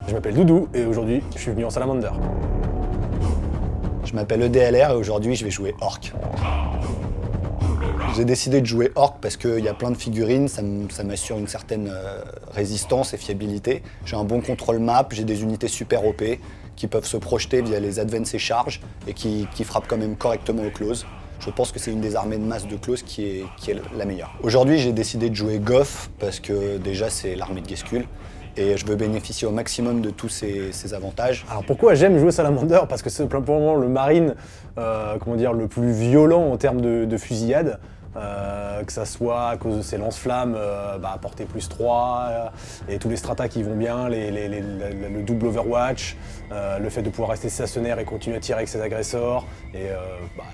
Je m'appelle Doudou et aujourd'hui je suis venu en Salamander. Je m'appelle EDLR et aujourd'hui je vais jouer Orc. J'ai décidé de jouer Orc parce qu'il y a plein de figurines, ça m'assure une certaine résistance et fiabilité. J'ai un bon contrôle map, j'ai des unités super OP qui peuvent se projeter via les advanced charges et qui frappent quand même correctement au close. Je pense que c'est une des armées de masse de close qui est la meilleure. Aujourd'hui j'ai décidé de jouer Goff parce que déjà c'est l'armée de Ghezghul. Et je veux bénéficier au maximum de tous ces avantages. Alors pourquoi j'aime jouer Salamander? Parce que c'est probablement le marine le plus violent en termes de fusillade. Que ça soit à cause de ses lance-flammes à portée plus 3 et tous les stratas qui vont bien, le double Overwatch, le fait de pouvoir rester stationnaire et continuer à tirer avec ses agresseurs. Et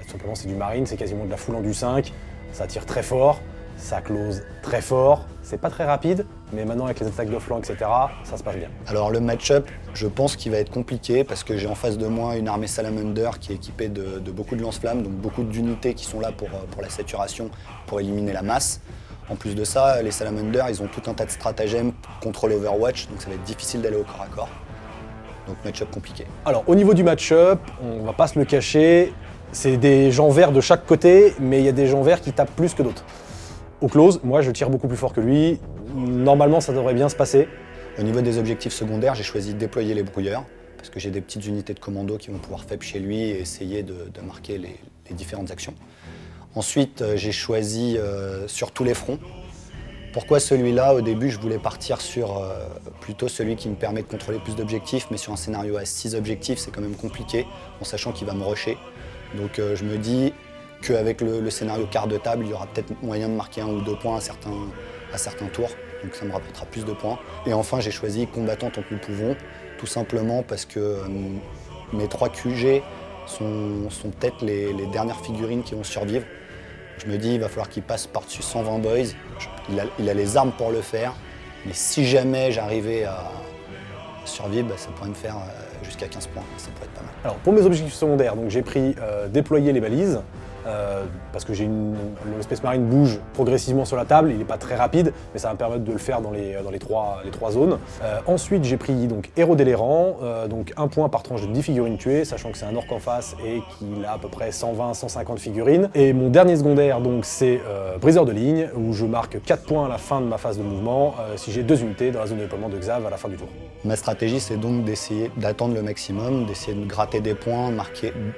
tout simplement c'est du marine, c'est quasiment de la foule en du 5, ça tire très fort. Ça close très fort, c'est pas très rapide, mais maintenant avec les attaques de flanc, etc., ça se passe bien. Alors le match-up, je pense qu'il va être compliqué parce que j'ai en face de moi une armée Salamander qui est équipée de beaucoup de lance-flammes, donc beaucoup d'unités qui sont là pour la saturation, pour éliminer la masse. En plus de ça, les Salamanders, ils ont tout un tas de stratagèmes contre l'Overwatch, donc ça va être difficile d'aller au corps à corps. Donc match-up compliqué. Alors au niveau du match-up, on va pas se le cacher, c'est des gens verts de chaque côté, mais il y a des gens verts qui tapent plus que d'autres. Au close, moi je tire beaucoup plus fort que lui. Normalement ça devrait bien se passer. Au niveau des objectifs secondaires, j'ai choisi de déployer les brouilleurs parce que j'ai des petites unités de commando qui vont pouvoir faible chez lui et essayer de marquer les différentes actions. Ensuite, j'ai choisi sur tous les fronts. Pourquoi celui-là? Au début, je voulais partir sur plutôt celui qui me permet de contrôler plus d'objectifs, mais sur un scénario à 6 objectifs, c'est quand même compliqué en sachant qu'il va me rusher. Donc je me dis qu'avec le scénario quart de table, il y aura peut-être moyen de marquer 1 ou 2 points à certains tours, donc ça me rapportera plus de points. Et enfin, j'ai choisi combattant tant que nous pouvons, tout simplement parce que mes 3 QG sont peut-être les dernières figurines qui vont survivre. Je me dis, il va falloir qu'il passe par-dessus 120 boys. Il a les armes pour le faire, mais si jamais j'arrivais à survivre, ça pourrait me faire jusqu'à 15 points, ça pourrait être pas mal. Alors pour mes objectifs secondaires, donc j'ai pris déployer les balises, parce que le Space Marine bouge progressivement sur la table, il n'est pas très rapide, mais ça va me permettre de le faire dans les trois zones. Ensuite j'ai pris donc héros délirant, donc 1 point par tranche de 10 figurines tuées, sachant que c'est un orc en face et qu'il a à peu près 120-150 figurines. Et mon dernier secondaire donc c'est briseur de ligne, où je marque 4 points à la fin de ma phase de mouvement, si j'ai 2 unités dans la zone de déploiement de Xav à la fin du tour. Ma stratégie, c'est donc d'essayer d'attendre le maximum, d'essayer de gratter des points,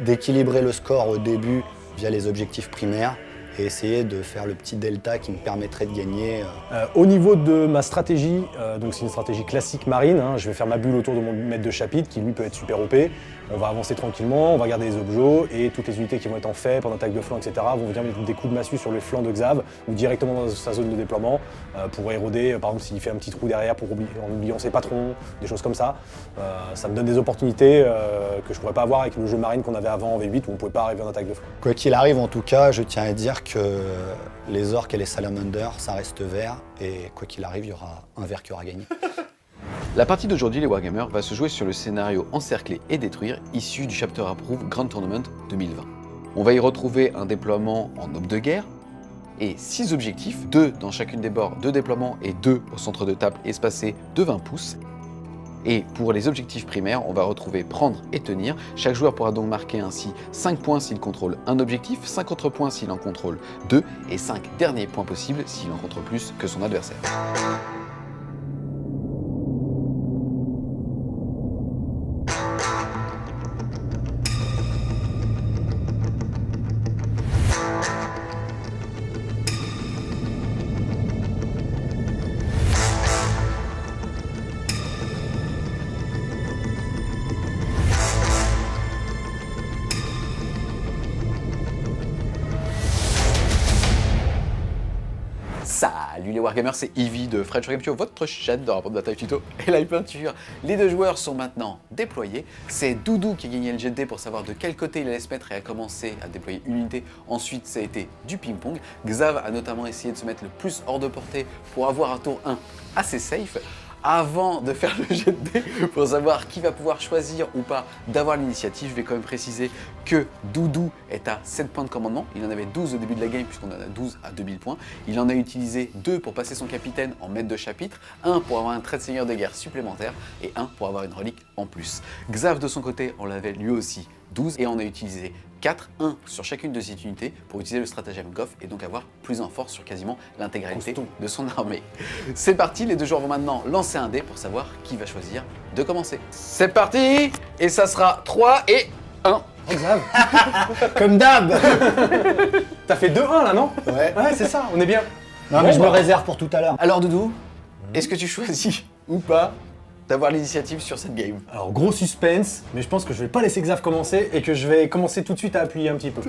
d'équilibrer le score au début via les objectifs primaires et essayer de faire le petit delta qui me permettrait de gagner. Au niveau de ma stratégie, donc c'est une stratégie classique marine, je vais faire ma bulle autour de mon maître de chapitre qui lui peut être super OP. On va avancer tranquillement, on va garder les objets et toutes les unités qui vont être en fait pendant attaque de flanc, etc. vont venir mettre des coups de massue sur les flancs de Xav ou directement dans sa zone de déploiement pour éroder, par exemple s'il fait un petit trou derrière en oubliant ses patrons, des choses comme ça. Ça me donne des opportunités que je pourrais pas avoir avec le jeu marine qu'on avait avant en V8 où on pouvait pas arriver en attaque de flanc. Quoi qu'il arrive, en tout cas, je tiens à dire que les orques et les salamanders, ça reste vert et quoi qu'il arrive, il y aura un vert qui aura gagné. La partie d'aujourd'hui, les Wargamers, va se jouer sur le scénario Encercler et Détruire, issu du Chapter Approve Grand Tournament 2020. On va y retrouver un déploiement en aube de guerre et 6 objectifs, 2 dans chacune des bords de déploiement et 2 au centre de table espacés de 20 pouces. Et pour les objectifs primaires, on va retrouver prendre et tenir. Chaque joueur pourra donc marquer ainsi 5 points s'il contrôle un objectif, 5 autres points s'il en contrôle 2 et 5 derniers points possibles s'il en contrôle plus que son adversaire. Salut les Wargamers, c'est Ivy de French Wargame Tuto, votre chaîne de rapport de bataille tuto et live peinture. Les 2 joueurs sont maintenant déployés. C'est Doudou qui a gagné le jet de dés pour savoir de quel côté il allait se mettre et a commencé à déployer une unité. Ensuite, ça a été du ping-pong. Xav a notamment essayé de se mettre le plus hors de portée pour avoir un tour 1 assez safe. Avant de faire le jet de dés pour savoir qui va pouvoir choisir ou pas d'avoir l'initiative, je vais quand même préciser que Doudou est à 7 points de commandement. Il en avait 12 au début de la game puisqu'on en a 12 à 2000 points. Il en a utilisé 2 pour passer son capitaine en maître de chapitre, 1 pour avoir un trait de seigneur des guerres supplémentaire et 1 pour avoir une relique en plus. Xav de son côté, on l'avait lui aussi 12 et on a utilisé 4, 1 sur chacune de ces unités pour utiliser le stratagème Goff et donc avoir plus en force sur quasiment l'intégralité de son armée. C'est parti, les deux joueurs vont maintenant lancer un dé pour savoir qui va choisir de commencer. C'est parti. Et ça sera 3 et 1. Oh, Xav. Comme d'hab. T'as fait 2-1 là, non? Ouais. Ouais, c'est ça, on est bien. Non, mais je me réserve pour tout à l'heure. Alors Doudou, est-ce que tu choisis ou pas d'avoir l'initiative sur cette game? Alors, gros suspense, mais je pense que je vais pas laisser Xav commencer et que je vais commencer tout de suite à appuyer un petit peu.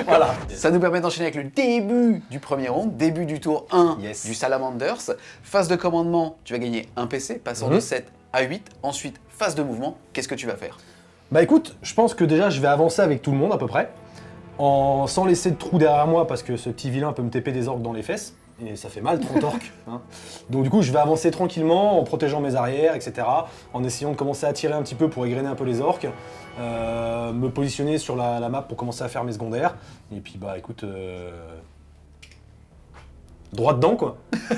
Voilà. Ça nous permet d'enchaîner avec le début du premier round, début du tour 1 Yes. du Salamanders. Phase de commandement, tu vas gagner un PC, passant de 7 à 8. Ensuite, phase de mouvement, qu'est-ce que tu vas faire? Bah écoute, je pense que déjà je vais avancer avec tout le monde à peu près, sans laisser de trou derrière moi parce que ce petit vilain peut me taper des orques dans les fesses, et ça fait mal, 30 orques. Hein. Donc du coup je vais avancer tranquillement en protégeant mes arrières, etc. En essayant de commencer à tirer un petit peu pour égrener un peu les orques, me positionner sur la map pour commencer à faire mes secondaires, et puis bah écoute... droit dedans quoi.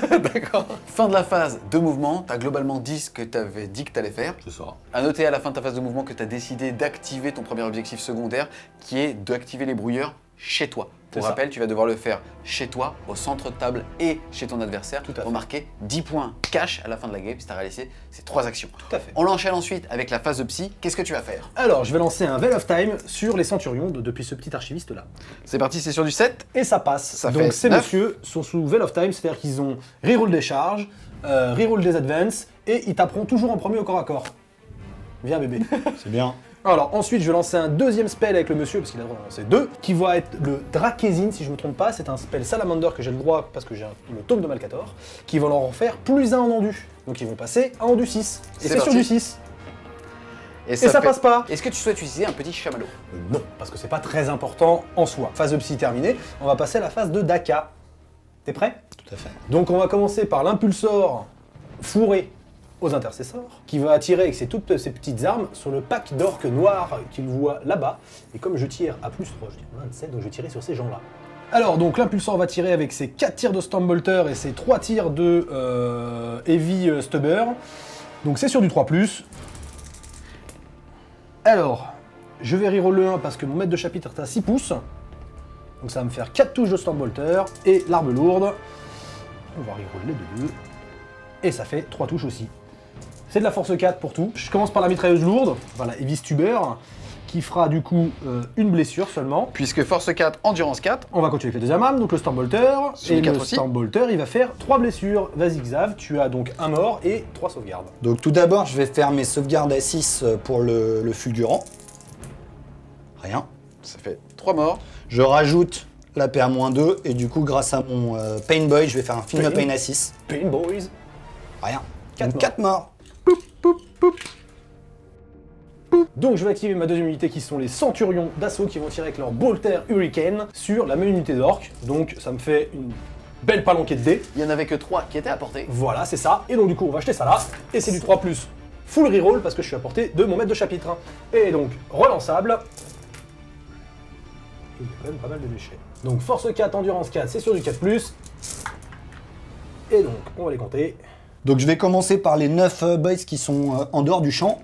D'accord. Fin de la phase de mouvement, tu as globalement dit ce que tu avais dit que tu allais faire. C'est ça. À noter à la fin de ta phase de mouvement que tu as décidé d'activer ton premier objectif secondaire, qui est d'activer les brouilleurs chez toi. Pour C'est ça. rappel, tu vas devoir le faire chez toi, au centre de table et chez ton adversaire, Tout à pour fait. marquer 10 points cash à la fin de la game si tu as réalisé ces 3 actions. Tout à fait. On l'enchaîne ensuite avec la phase de psy. Qu'est-ce que tu vas faire? Alors je vais lancer un Veil of Time sur les centurions depuis ce petit archiviste là. C'est parti, c'est sur du 7. Et ça passe. Ça fait Donc ces 9. messieurs sont sous Veil of Time, c'est-à-dire qu'ils ont reroll des charges, reroll des advances, et ils taperont toujours en premier au corps à corps. Viens bébé. C'est bien. Alors ensuite je vais lancer un deuxième spell avec le monsieur, parce qu'il a le droit d'en lancer 2, qui va être le Drakezin si je me trompe pas, c'est un spell Salamander que j'ai le droit parce que j'ai le tome de Malcator, qui va leur en faire plus 1 en endu. Donc ils vont passer à endu 6. Et c'est sur parti. du 6. Et ça passe pas. Est-ce que tu souhaites utiliser un petit chamallow? Non, parce que c'est pas très important en soi. Phase de psy terminée, on va passer à la phase de Daka. T'es prêt? Tout à fait. Donc on va commencer par l'impulsor fourré aux intercesseurs, qui va attirer avec toutes ses petites armes sur le pack d'orques noirs qu'il voit là-bas. Et comme je tire à plus 3, je tire 27, donc je vais tirer sur ces gens-là. Alors donc l'impulsor va tirer avec ses 4 tirs de Stormbolter et ses 3 tirs de Heavy Stubber. Donc c'est sur du 3+. Alors, je vais reroll le 1 parce que mon maître de chapitre est à 6 pouces. Donc ça va me faire 4 touches de Stormbolter et l'arme lourde. On va reroll les 2. Et ça fait 3 touches aussi. C'est de la force 4 pour tout. Je commence par la mitrailleuse lourde, voilà, Heavy Stubber, qui fera du coup une blessure seulement. Puisque force 4, endurance 4. On va continuer avec le deuxième arme, donc le Stormbolter. Sur Et le 4 le aussi. Stormbolter, il va faire 3 blessures. Vas-y Xav, tu as donc un mort et 3 sauvegardes. Donc tout d'abord, je vais faire mes sauvegardes à 6 pour le fulgurant. Rien. Ça fait 3 morts. Je rajoute la PA-2 et du coup, grâce à mon Pain Boy, je vais faire un film Pain. Pain à 6. Pain Boys. Rien. 4 4 morts. Donc je vais activer ma deuxième unité qui sont les Centurions d'assaut qui vont tirer avec leur Bolter Hurricane sur la même unité d'orques. Donc ça me fait une belle palanquée de dés. Il n'y en avait que 3 qui étaient à portée. Voilà, c'est ça. Et donc du coup, on va acheter ça là. Et c'est du 3+. Full reroll parce que je suis à portée de mon maître de chapitre. Et donc, relançable. Il y a quand même pas mal de déchets. Donc force 4, endurance 4, c'est sur du 4+. Et donc, on va les compter. Donc je vais commencer par les 9 boys qui sont en dehors du champ,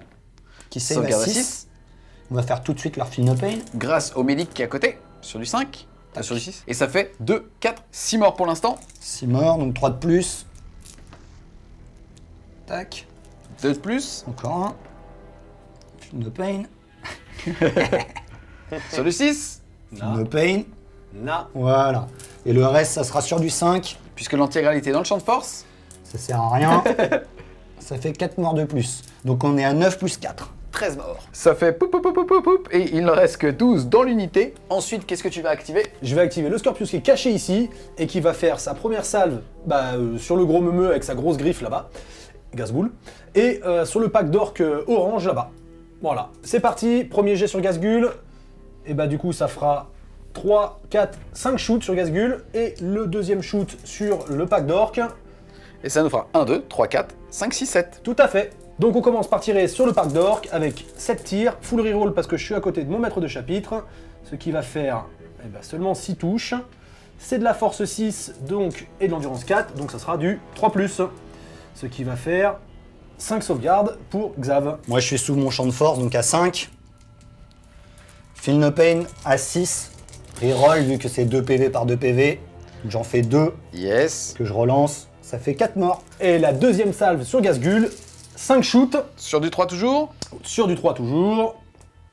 qui save à Sauvegarde à 6. 6. On va faire tout de suite leur film Pain. Grâce au médic qui est à côté, sur du 5. Sur du 6. Et ça fait 2, 4, 6 morts pour l'instant. 6 morts, donc 3 de plus. Tac. 2 de plus. Encore un. Film Pain. Sur du 6. Film Pain. Na. Voilà. Et le reste, ça sera sur du 5. Puisque l'intégralité est dans le champ de force. Ça sert à rien. Ça fait 4 morts de plus. Donc on est à 9 plus 4. 13 morts. Ça fait poup poup poup poup poup poup, et il ne reste que 12 dans l'unité. Ensuite, qu'est-ce que tu vas activer? Je vais activer le Scorpius qui est caché ici et qui va faire sa première salve sur le gros meumeux avec sa grosse griffe là-bas, Gazgoul, et sur le pack d'orques orange là-bas. Voilà, c'est parti, premier jet sur Gazgul, et bah du coup ça fera 3, 4, 5 shoots sur Gazgul, et le deuxième shoot sur le pack d'orques. Et ça nous fera 1, 2, 3, 4, 5, 6, 7. Tout à fait. Donc on commence par tirer sur le parc d'orques avec 7 tirs, full reroll parce que je suis à côté de mon maître de chapitre, ce qui va faire seulement 6 touches. C'est de la force 6 donc, et de l'endurance 4, donc ça sera du 3+, ce qui va faire 5 sauvegardes pour Xav. Moi, je suis sous mon champ de force, donc à 5. Feel no pain à 6. Reroll, vu que c'est 2 PV par 2 PV. J'en fais 2 Yes. que je relance. Ça fait 4 morts. Et la deuxième salve sur Gazgul, 5 shoots, Sur du 3 toujours. sur du 3 toujours.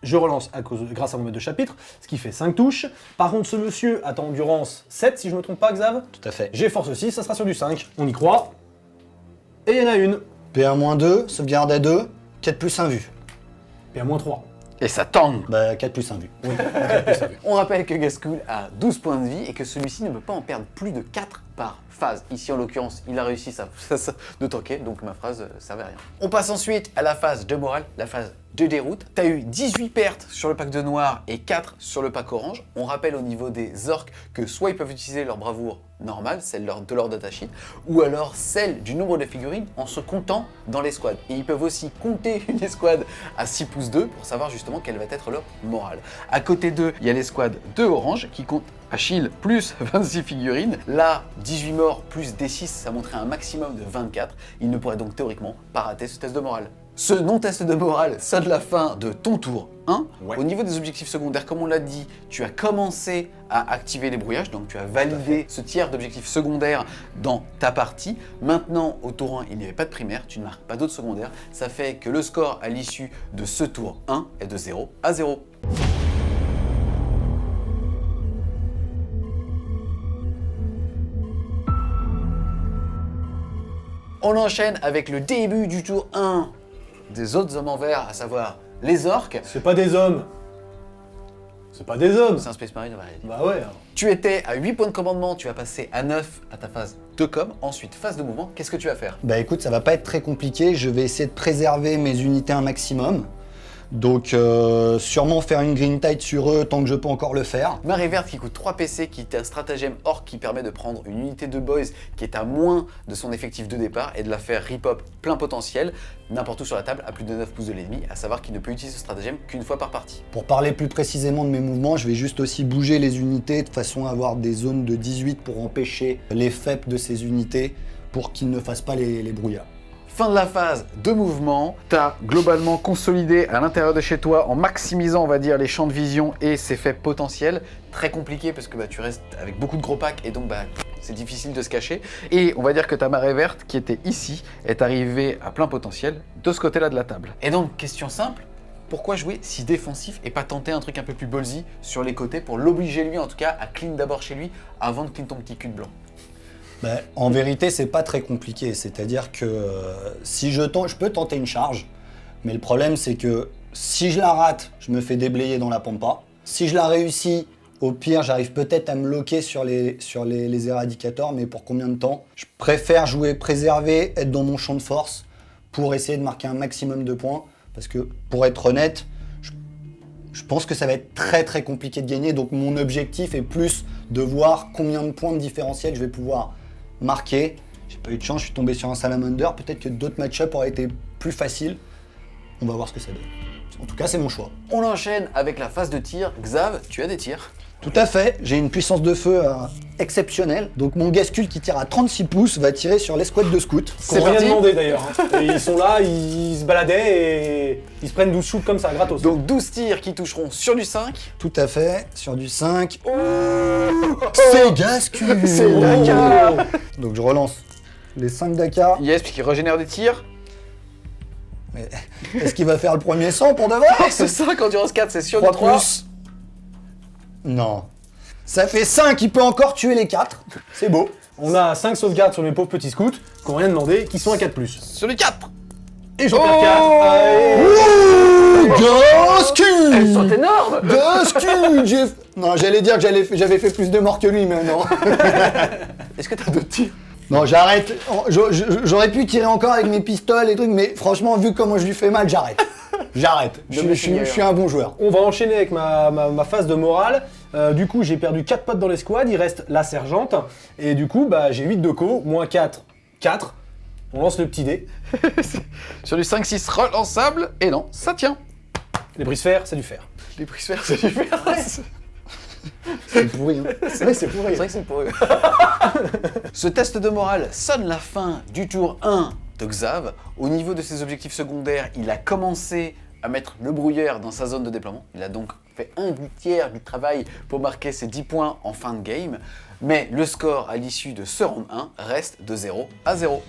Je relance grâce à mon maître de chapitre, ce qui fait 5 touches. Par contre, ce monsieur a endurance 7, si je me trompe pas, Xav. Tout à fait. J'ai force 6, ça sera sur du 5. On y croit. Et il y en a une. PA-2, sauvegarde à 2, 4 plus 1 vue. Et à moins 3. Et ça tangue. Bah, 4 plus 1 vue. On rappelle que Gazgul a 12 points de vie et que celui-ci ne peut pas en perdre plus de 4 par phase. Ici, en l'occurrence, il a réussi de tanker, donc ma phrase servait à rien. On passe ensuite à la phase de morale, la phase de déroute. T'as eu 18 pertes sur le pack de noir et 4 sur le pack orange. On rappelle au niveau des orques que soit ils peuvent utiliser leur bravoure normale, celle de leur datasheet, ou alors celle du nombre de figurines en se comptant dans l'escouade. Et ils peuvent aussi compter une escouade à 6 pouces 2 pour savoir justement quelle va être leur morale. À côté d'eux, il y a l'escouade de orange qui compte Achille plus 26 figurines. Là, 18 morts plus D6, ça montrait un maximum de 24. Il ne pourrait donc théoriquement pas rater ce test de morale. Ce non-test de morale sonne la fin de ton tour 1. Ouais. Au niveau des objectifs secondaires, comme on l'a dit, tu as commencé à activer les brouillages, donc tu as validé ce tiers d'objectifs secondaires dans ta partie. Maintenant, au tour 1, il n'y avait pas de primaire, tu ne marques pas d'autres secondaires. Ça fait que le score à l'issue de ce tour 1 est de 0 à 0. On enchaîne avec le début du tour 1 des autres hommes en vert, à savoir les orques. C'est pas des hommes. C'est pas des hommes. C'est un Space Marine, on va aller dire. Bah ouais. Tu étais à 8 points de commandement, tu vas passer à 9 à ta phase de com. Ensuite, phase de mouvement, qu'est-ce que tu vas faire? Bah écoute, ça va pas être très compliqué. Je vais essayer de préserver mes unités un maximum. Donc sûrement faire une green tide sur eux tant que je peux encore le faire. Marée verte qui coûte 3 PC, qui est un stratagème orc qui permet de prendre une unité de boys qui est à moins de son effectif de départ et de la faire rip-up plein potentiel, n'importe où sur la table, à plus de 9 pouces de l'ennemi, à savoir qu'il ne peut utiliser ce stratagème qu'une fois par partie. Pour parler plus précisément de mes mouvements, je vais juste aussi bouger les unités de façon à avoir des zones de 18 pour empêcher les FEP de ces unités pour qu'ils ne fassent pas les brouillards. Fin de la phase de mouvement, tu as globalement consolidé à l'intérieur de chez toi en maximisant, on va dire, les champs de vision et ses faits potentiels. Très compliqué parce que tu restes avec beaucoup de gros packs et donc c'est difficile de se cacher. Et on va dire que ta marée verte qui était ici est arrivée à plein potentiel de ce côté-là de la table. Et donc, question simple, pourquoi jouer si défensif et pas tenter un truc un peu plus ballsy sur les côtés pour l'obliger lui en tout cas à clean d'abord chez lui avant de clean ton petit cul de blanc? Bah, en vérité, c'est pas très compliqué. C'est-à-dire que si je peux tenter une charge, mais le problème, c'est que si je la rate, je me fais déblayer dans la pampa. Si je la réussis, au pire, j'arrive peut-être à me loquer sur les éradicateurs, mais pour combien de temps? Je préfère jouer préservé, être dans mon champ de force, pour essayer de marquer un maximum de points. Parce que, pour être honnête, je pense que ça va être très très compliqué de gagner. Donc mon objectif est plus de voir combien de points de différentiel je vais pouvoir marqué. J'ai pas eu de chance, je suis tombé sur un Salamander. Peut-être que d'autres match-up auraient été plus faciles. On va voir ce que ça donne. En tout cas, c'est mon choix. On enchaîne avec la phase de tir. Xav, tu as des tirs. Tout à fait. J'ai une puissance de feu exceptionnelle. Donc mon Gazgul qui tire à 36 pouces va tirer sur l'escouade de scouts. C'est rien demandé d'ailleurs. Et ils sont là, ils se baladaient et ils se prennent 12 shoots comme ça, gratos. Donc 12 tirs qui toucheront sur du 5. Tout à fait. Sur du 5. C'est Gazgul. C'est Dakar. Donc je relance les 5 Dakar. Yes, puis qui régénère des tirs. Mais est-ce qu'il va faire le premier 100 pour de vrai? C'est 5, endurance 4, c'est sur 3 du 3. plus. Non. Ça fait 5, il peut encore tuer les 4. C'est beau. On a 5 sauvegardes sur mes pauvres petits scouts qui n'ont rien demandé, qui sont à 4+. Sur du 4. Et j'en perds 4. Gazgul. Elles sont énormes. Gazgul. Non, j'allais dire que j'avais fait plus de morts que lui, mais non. Est-ce que t'as d'autres tirs? Non, j'arrête. J'aurais pu tirer encore avec mes pistoles et trucs, mais franchement, vu comment je lui fais mal, j'arrête. J'arrête. Je suis un bon joueur. On va enchaîner avec ma phase de morale. Du coup, j'ai perdu 4 potes dans l'escouade, il reste la sergente. Et du coup, j'ai 8 de co, moins 4, 4. On lance le petit dé. Sur du 5-6 relançable, et non, ça tient. Les brise-fer, c'est du fer. Les brise-fer, c'est du fer. C'est pourri, hein. C'est vrai, c'est pourri. C'est vrai que c'est pour eux. Ce test de morale sonne la fin du tour 1 de Xav. Au niveau de ses objectifs secondaires, il a commencé à mettre le brouilleur dans sa zone de déploiement. Il a donc fait 1/10 du travail pour marquer ses 10 points en fin de game. Mais le score à l'issue de ce round 1 reste de 0-0.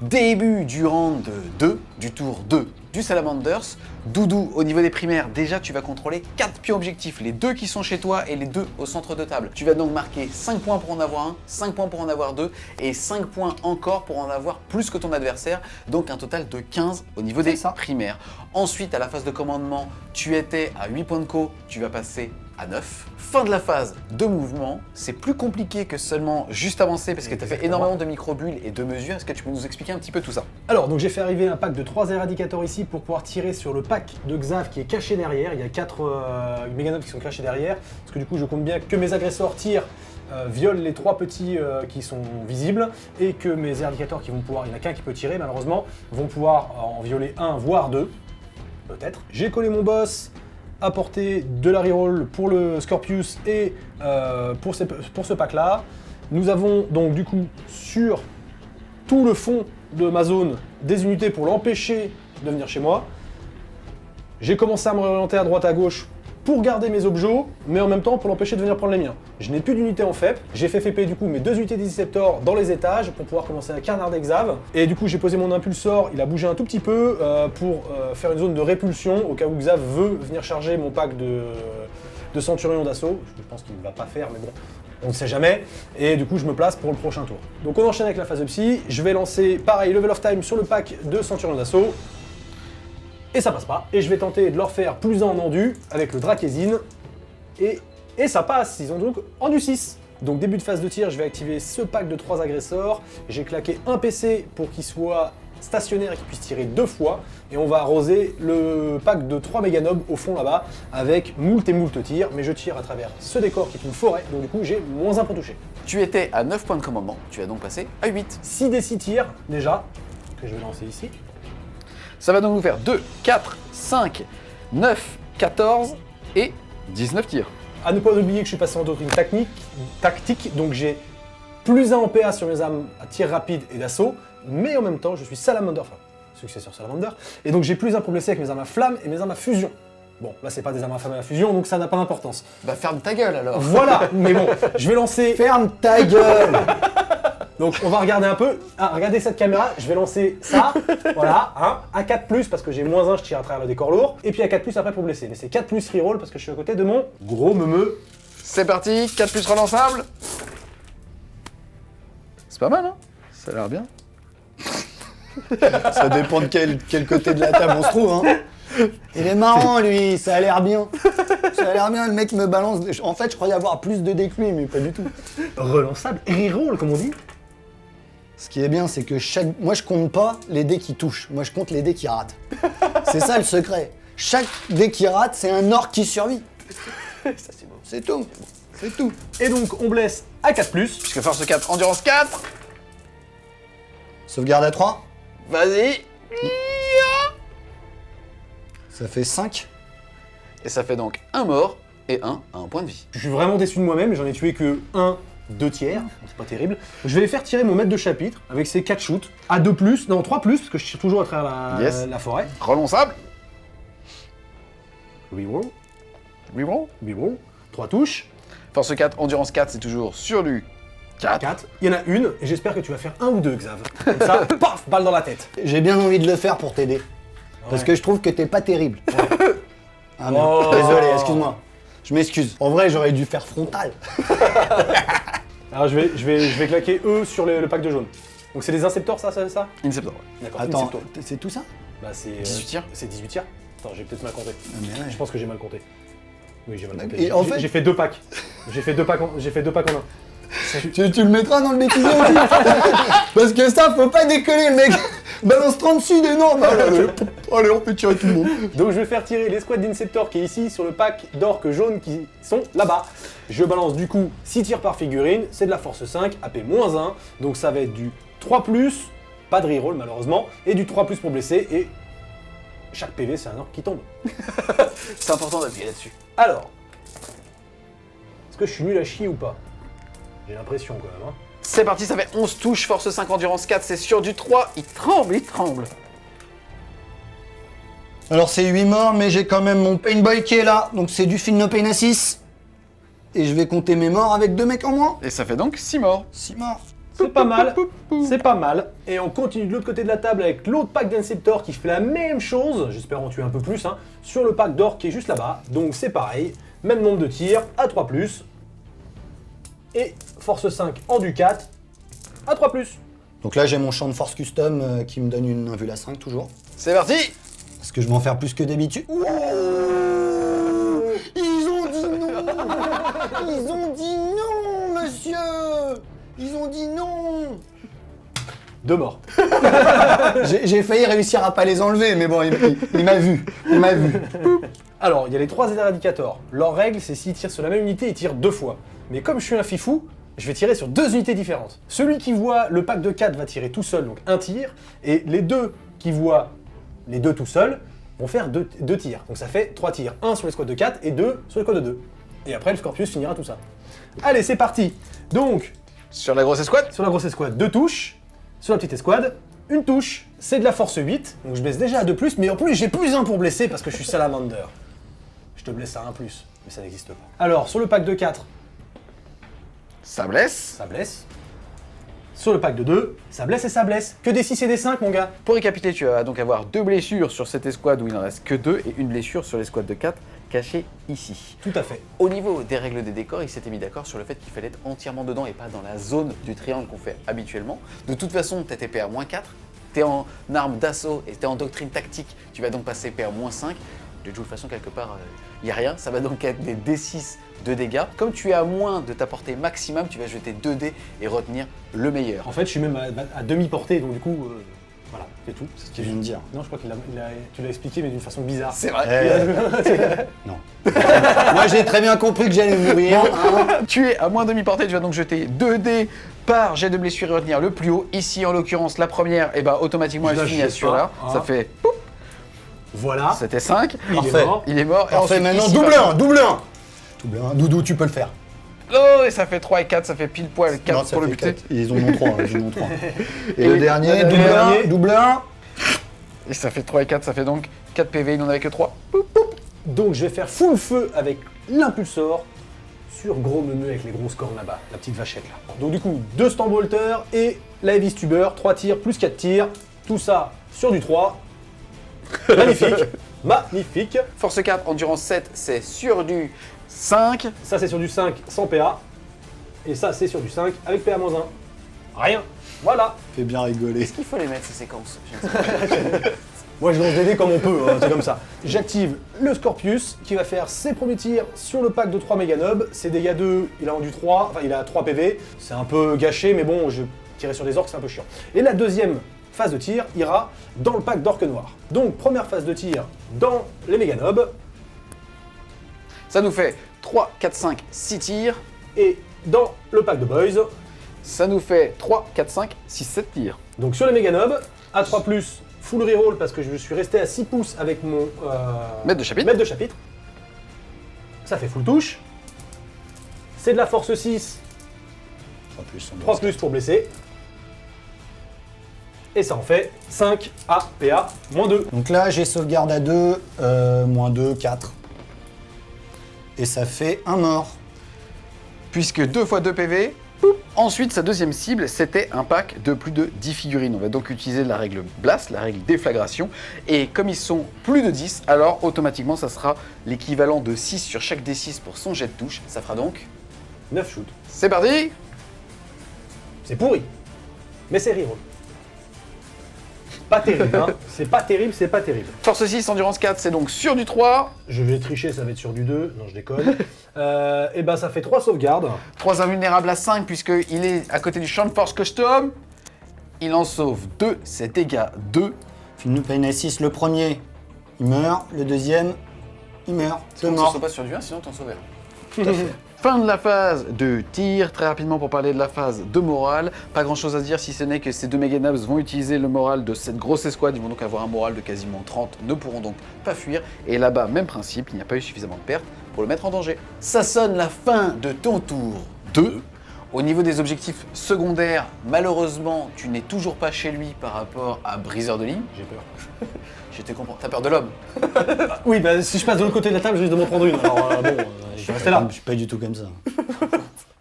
Début du round 2, du tour 2 du Salamanders. Doudou, au niveau des primaires, déjà tu vas contrôler 4 pions objectifs, les 2 qui sont chez toi et les 2 au centre de table. Tu vas donc marquer 5 points pour en avoir 1, 5 points pour en avoir 2 et 5 points encore pour en avoir plus que ton adversaire, donc un total de 15 au niveau des primaires. Ensuite, à la phase de commandement, tu étais à 8 points de co, tu vas passer à 9. Fin de la phase de mouvement, c'est plus compliqué que seulement juste avancer parce que tu as fait énormément de microbules et de mesures. Est-ce que tu peux nous expliquer un petit peu tout ça? Alors, donc j'ai fait arriver un pack de 3 éradicateurs ici pour pouvoir tirer sur le pack de Xav qui est caché derrière. Il y a 4 méganobs qui sont cachés derrière. Parce que du coup, je compte bien que mes agresseurs tirent, violent les 3 petits qui sont visibles et que mes éradicateurs qui vont pouvoir, il n'y en a qu'un qui peut tirer malheureusement, vont pouvoir en violer 1 voire 2, peut-être. J'ai collé mon boss à portée de la reroll pour le Scorpius et pour ce pack là. Nous avons donc du coup sur tout le fond de ma zone des unités pour l'empêcher de venir chez moi. J'ai commencé à me réorienter à droite à gauche pour garder mes objets, mais en même temps pour l'empêcher de venir prendre les miens. Je n'ai plus d'unité en FEP, j'ai fait FEP du coup mes 2 unités d'Inceptor dans les étages pour pouvoir commencer à canarder Xav. Et du coup j'ai posé mon impulsor, il a bougé un tout petit peu pour faire une zone de répulsion au cas où Xav veut venir charger mon pack de Centurion d'assaut. Je pense qu'il ne va pas faire, mais bon, on ne sait jamais. Et du coup je me place pour le prochain tour. Donc on enchaîne avec la phase de psy, je vais lancer pareil level of time sur le pack de Centurion d'assaut. Et ça passe pas. Et je vais tenter de leur faire plus 1 en endu avec le Drakezine. Et ça passe. Ils ont donc endu 6. Donc début de phase de tir, je vais activer ce pack de 3 agresseurs. J'ai claqué un PC pour qu'il soit stationnaire et qu'il puisse tirer 2 fois. Et on va arroser le pack de 3 méganobs au fond là-bas avec moult et moult tirs. Mais je tire à travers ce décor qui est une forêt. Donc du coup, j'ai moins 1 pour toucher. Tu étais à 9 points de commandement, tu vas donc passer à 8. 6 des 6 tirs déjà, que je vais lancer ici. Ça va donc nous faire 2, 4, 5, 9, 14 et 19 tirs. À ne pas oublier que je suis passé en doctrine tactique, donc j'ai plus 1 en PA sur mes armes à tir rapide et d'assaut, mais en même temps je suis Salamander, enfin successeur Salamander, et donc j'ai plus 1 pour blesser avec mes armes à flamme et mes armes à fusion. Bon, là c'est pas des armes à flamme et à fusion, donc ça n'a pas d'importance. Bah ferme ta gueule alors. Voilà, mais bon, je vais lancer... Ferme ta gueule. Donc on va regarder un peu. Ah, regardez cette caméra, je vais lancer ça, voilà, hein, à 4+, parce que j'ai moins 1, je tire à travers le décor lourd, et puis à 4+, après pour blesser. Mais c'est 4+ reroll parce que je suis à côté de mon gros meumeux. C'est parti, 4+ relançable. C'est pas mal, hein? Ça a l'air bien. Ça dépend de quel côté de la table on se trouve, hein. Il est marrant, lui, ça a l'air bien. Ça a l'air bien, le mec me balance... En fait, je croyais avoir plus de dés que lui, mais pas du tout. Relançable, reroll comme on dit. Ce qui est bien, c'est que moi, je compte pas les dés qui touchent. Moi, je compte les dés qui ratent. C'est ça le secret. Chaque dé qui rate, c'est un orc qui survit. Ça c'est beau. C'est tout. C'est tout. Et donc on blesse à 4+. Puisque force 4, endurance 4. Sauvegarde à 3. Vas-y. Ça fait 5. Et ça fait donc un mort et un à un point de vie. Je suis vraiment déçu de moi-même, j'en ai tué que 1, 2 tiers, donc c'est pas terrible. Je vais les faire tirer mon maître de chapitre avec ses 4 shoots, à 2+, non 3+, parce que je tire toujours à travers la forêt. Relançable. Reroll, Reroll. reroll, 3 touches, Force 4, endurance 4, c'est toujours sur du 4. 4. Il y en a une, et j'espère que tu vas faire 1 ou 2, Xav. Comme ça, paf, balle dans la tête. J'ai bien envie de le faire pour t'aider. Parce que je trouve que t'es pas terrible. Ah merde, Oh. désolé, excuse-moi. Je m'excuse. En vrai, j'aurais dû faire frontal. Alors je vais claquer eux sur le pack de jaune. Donc c'est des inceptors ça, c'est ça? Inceptor. D'accord, Attends, Inceptor. c'est tout ça? Bah c'est... 18 tirs. C'est 18 tirs. Attends, j'ai peut-être mal compté. Mais ouais. Je pense que j'ai mal compté. Oui, j'ai mal compté. Et en fait- J'ai fait 2 packs. J'ai fait 2 packs en un. Tu le mettras dans le bêtisier aussi. Parce que ça, faut pas décoller, le mec. Balance 36 d'énormes. Allez, on peut tirer tout le monde. Donc je vais faire tirer l'escouade d'Inceptor qui est ici sur le pack d'orques jaunes qui sont là-bas. Je balance du coup 6 tirs par figurine, c'est de la force 5, AP-1, donc ça va être du 3+, pas de reroll malheureusement, et du 3+, pour blesser, et chaque PV c'est un orque qui tombe. C'est important d'appuyer là-dessus. Alors, est-ce que je suis nul à chier ou pas? J'ai l'impression quand même. Hein. C'est parti, ça fait 11 touches, force 5, endurance 4, c'est sur du 3. Il tremble, il tremble. Alors c'est 8 morts, mais j'ai quand même mon Painboy qui est là, donc c'est du Feel No Pain à 6. Et je vais compter mes morts avec 2 mecs en moins. Et ça fait donc 6 morts. 6 morts. C'est pas mal, c'est pas mal. Et on continue de l'autre côté de la table avec l'autre pack d'Inceptor qui fait la même chose, j'espère en tuer un peu plus, hein, sur le pack d'or qui est juste là-bas. Donc c'est pareil, même nombre de tirs, à 3+. Et force 5 en Ducat, à 3+. Donc là j'ai mon champ de force custom qui me donne une 1 vue à 5 toujours. C'est parti. Est-ce que je vais en faire plus que d'habitude? Ils ont dit non. Ils ont dit non, monsieur. Ils ont dit non. 2 morts. J'ai failli réussir à pas les enlever, mais bon, il m'a vu. Il m'a vu. Alors, il y a les 3 éradicators. Leur règle, c'est s'ils tirent sur la même unité, ils tirent 2 fois. Mais comme je suis un fifou, je vais tirer sur 2 unités différentes. Celui qui voit le pack de 4 va tirer tout seul, donc 1 tir, et les 2 qui voient les 2 tout seuls vont faire 2 tirs. Donc ça fait 3 tirs. 1 sur les squads de 4 et 2 sur les squads de 2. Et après, le Scorpius finira tout ça. Allez, c'est parti. Donc, Sur la grosse escouade. sur la grosse escouade, 2 touches. Sur la petite escouade, 1 touche. C'est de la force 8, donc je blesse déjà à 2+, mais en plus j'ai plus 1 pour blesser parce que je suis salamander. Je te blesse à 1+, mais ça n'existe pas. Alors, sur le pack de 4, Ça blesse. ça blesse. Sur le pack de 2, ça blesse et ça blesse. Que des 6 et des 5, mon gars. Pour récapituler, tu vas donc avoir 2 blessures sur cette escouade où il n'en reste que 2 et une blessure sur l'escouade de 4 cachée ici. Tout à fait. Au niveau des règles des décors, il s'était mis d'accord sur le fait qu'il fallait être entièrement dedans et pas dans la zone du triangle qu'on fait habituellement. De toute façon, t'es TPR-4, t'es en arme d'assaut et t'es en doctrine tactique, tu vas donc passer PR-5. De toute façon, quelque part, il n'y a rien, ça va donc être des D6 de dégâts. Comme tu es à moins de ta portée maximum, tu vas jeter 2 dés et retenir le meilleur. En fait, je suis même à demi-portée, donc du coup, voilà, c'est tout. C'est ce qu'il vient de dire. Non, je crois tu l'as expliqué, mais d'une façon bizarre. C'est vrai. Non. Moi j'ai très bien compris que j'allais mourir. Hein. Tu es à moins demi-portée, tu vas donc jeter 2 dés par jet de blessure et retenir le plus haut. Ici, en l'occurrence, la première, et bah automatiquement, elle Je se finit à lâche celui-là. pas, hein. Ça fait... Poup, Voilà, c'était 5. il Parfait. est mort. Il est mort. Et Parfait, ensuite, maintenant ici, double par 1, double 1. Double 1, Doudou, tu peux le faire. Oh, et ça fait 3 et 4, ça fait pile poil 4 Non, ça pour le fait buter. 4. Ils en ont 3, ils en ont 3. Et Et le dernier, le double dernier. 1, double 1. Et ça fait 3 et 4, ça fait donc 4 PV, il n'en avait que 3. Donc je vais faire full feu avec l'impulsor sur gros menu avec les grosses cornes là-bas, la petite vachette là. Donc du coup, 2 Stormbolter et la Heavy Stuber, 3 tirs plus 4 tirs, tout ça sur du 3. Magnifique, magnifique. Force 4, endurance 7, c'est sur du 5. Ça c'est sur du 5 sans PA, et ça c'est sur du 5 avec PA-1. Rien, voilà. Fais bien rigoler. Est-ce qu'il faut les mettre ces séquences? Je ne sais pas. Moi je lance des dés comme on peut, hein, c'est comme ça. J'active le Scorpius qui va faire ses premiers tirs sur le pack de 3 Meganobs. Ses dégâts 2, il a rendu 3, enfin il a 3 PV. C'est un peu gâché, mais bon, je tirais sur des orques, c'est un peu chiant. Et la deuxième phase de tir ira dans le pack d'orques noirs. Donc première phase de tir dans les Meganobs, Ça nous fait 3, 4, 5, 6 tirs. et dans le pack de Boys. Ça nous fait 3, 4, 5, 6, 7 tirs. Donc sur les Meganobs, à 3+, full reroll parce que je suis resté à 6 pouces avec mon Maître de chapitre. maître de chapitre. Ça fait full touche. C'est de la force 6, 3+ pour blesser. Et ça en fait 5 à PA, moins 2. Donc là, j'ai sauvegarde à 2, moins 2, 4. Et ça fait un mort. Puisque 2 fois 2 PV. Poup. Ensuite, sa deuxième cible, c'était un pack de plus de 10 figurines. On va donc utiliser la règle Blast, la règle déflagration. Et comme ils sont plus de 10, alors automatiquement, ça sera l'équivalent de 6 sur chaque D6 pour son jet de touche. Ça fera donc... 9 shoots. C'est parti. C'est pourri. Mais c'est reroll. Pas terrible, hein. C'est pas terrible, c'est pas terrible. Force 6, endurance 4, c'est donc sur du 3. Je vais tricher, ça va être sur du 2. Non, je déconne. Et ben ça fait 3 sauvegardes. 3 invulnérables à 5, puisqu'il est à côté du champ de force custom. Il en sauve 2, c'est dégâts 2. Phil nous paye une A6, le premier, il meurt. Le deuxième, il meurt. C'est Tu ne mort. sauves pas sur du 1, sinon t'en sauves un. Tout à fait. Fin de la phase de tir. Très rapidement pour parler de la phase de morale. Pas grand chose à dire si ce n'est que ces deux Meganabs vont utiliser le moral de cette grosse escouade. Ils vont donc avoir un moral de quasiment 30, ne pourront donc pas fuir. Et là-bas, même principe, il n'y a pas eu suffisamment de pertes pour le mettre en danger. Ça sonne la fin de ton tour 2. Au niveau des objectifs secondaires, malheureusement, tu n'es toujours pas chez lui par rapport à Briseur de ligne. J'ai peur. Je te comprends. T'as peur de l'homme. Oui, bah si je passe de l'autre côté de la table, je risque de m'en prendre une. Alors je vais rester là. Je suis pas du tout comme ça.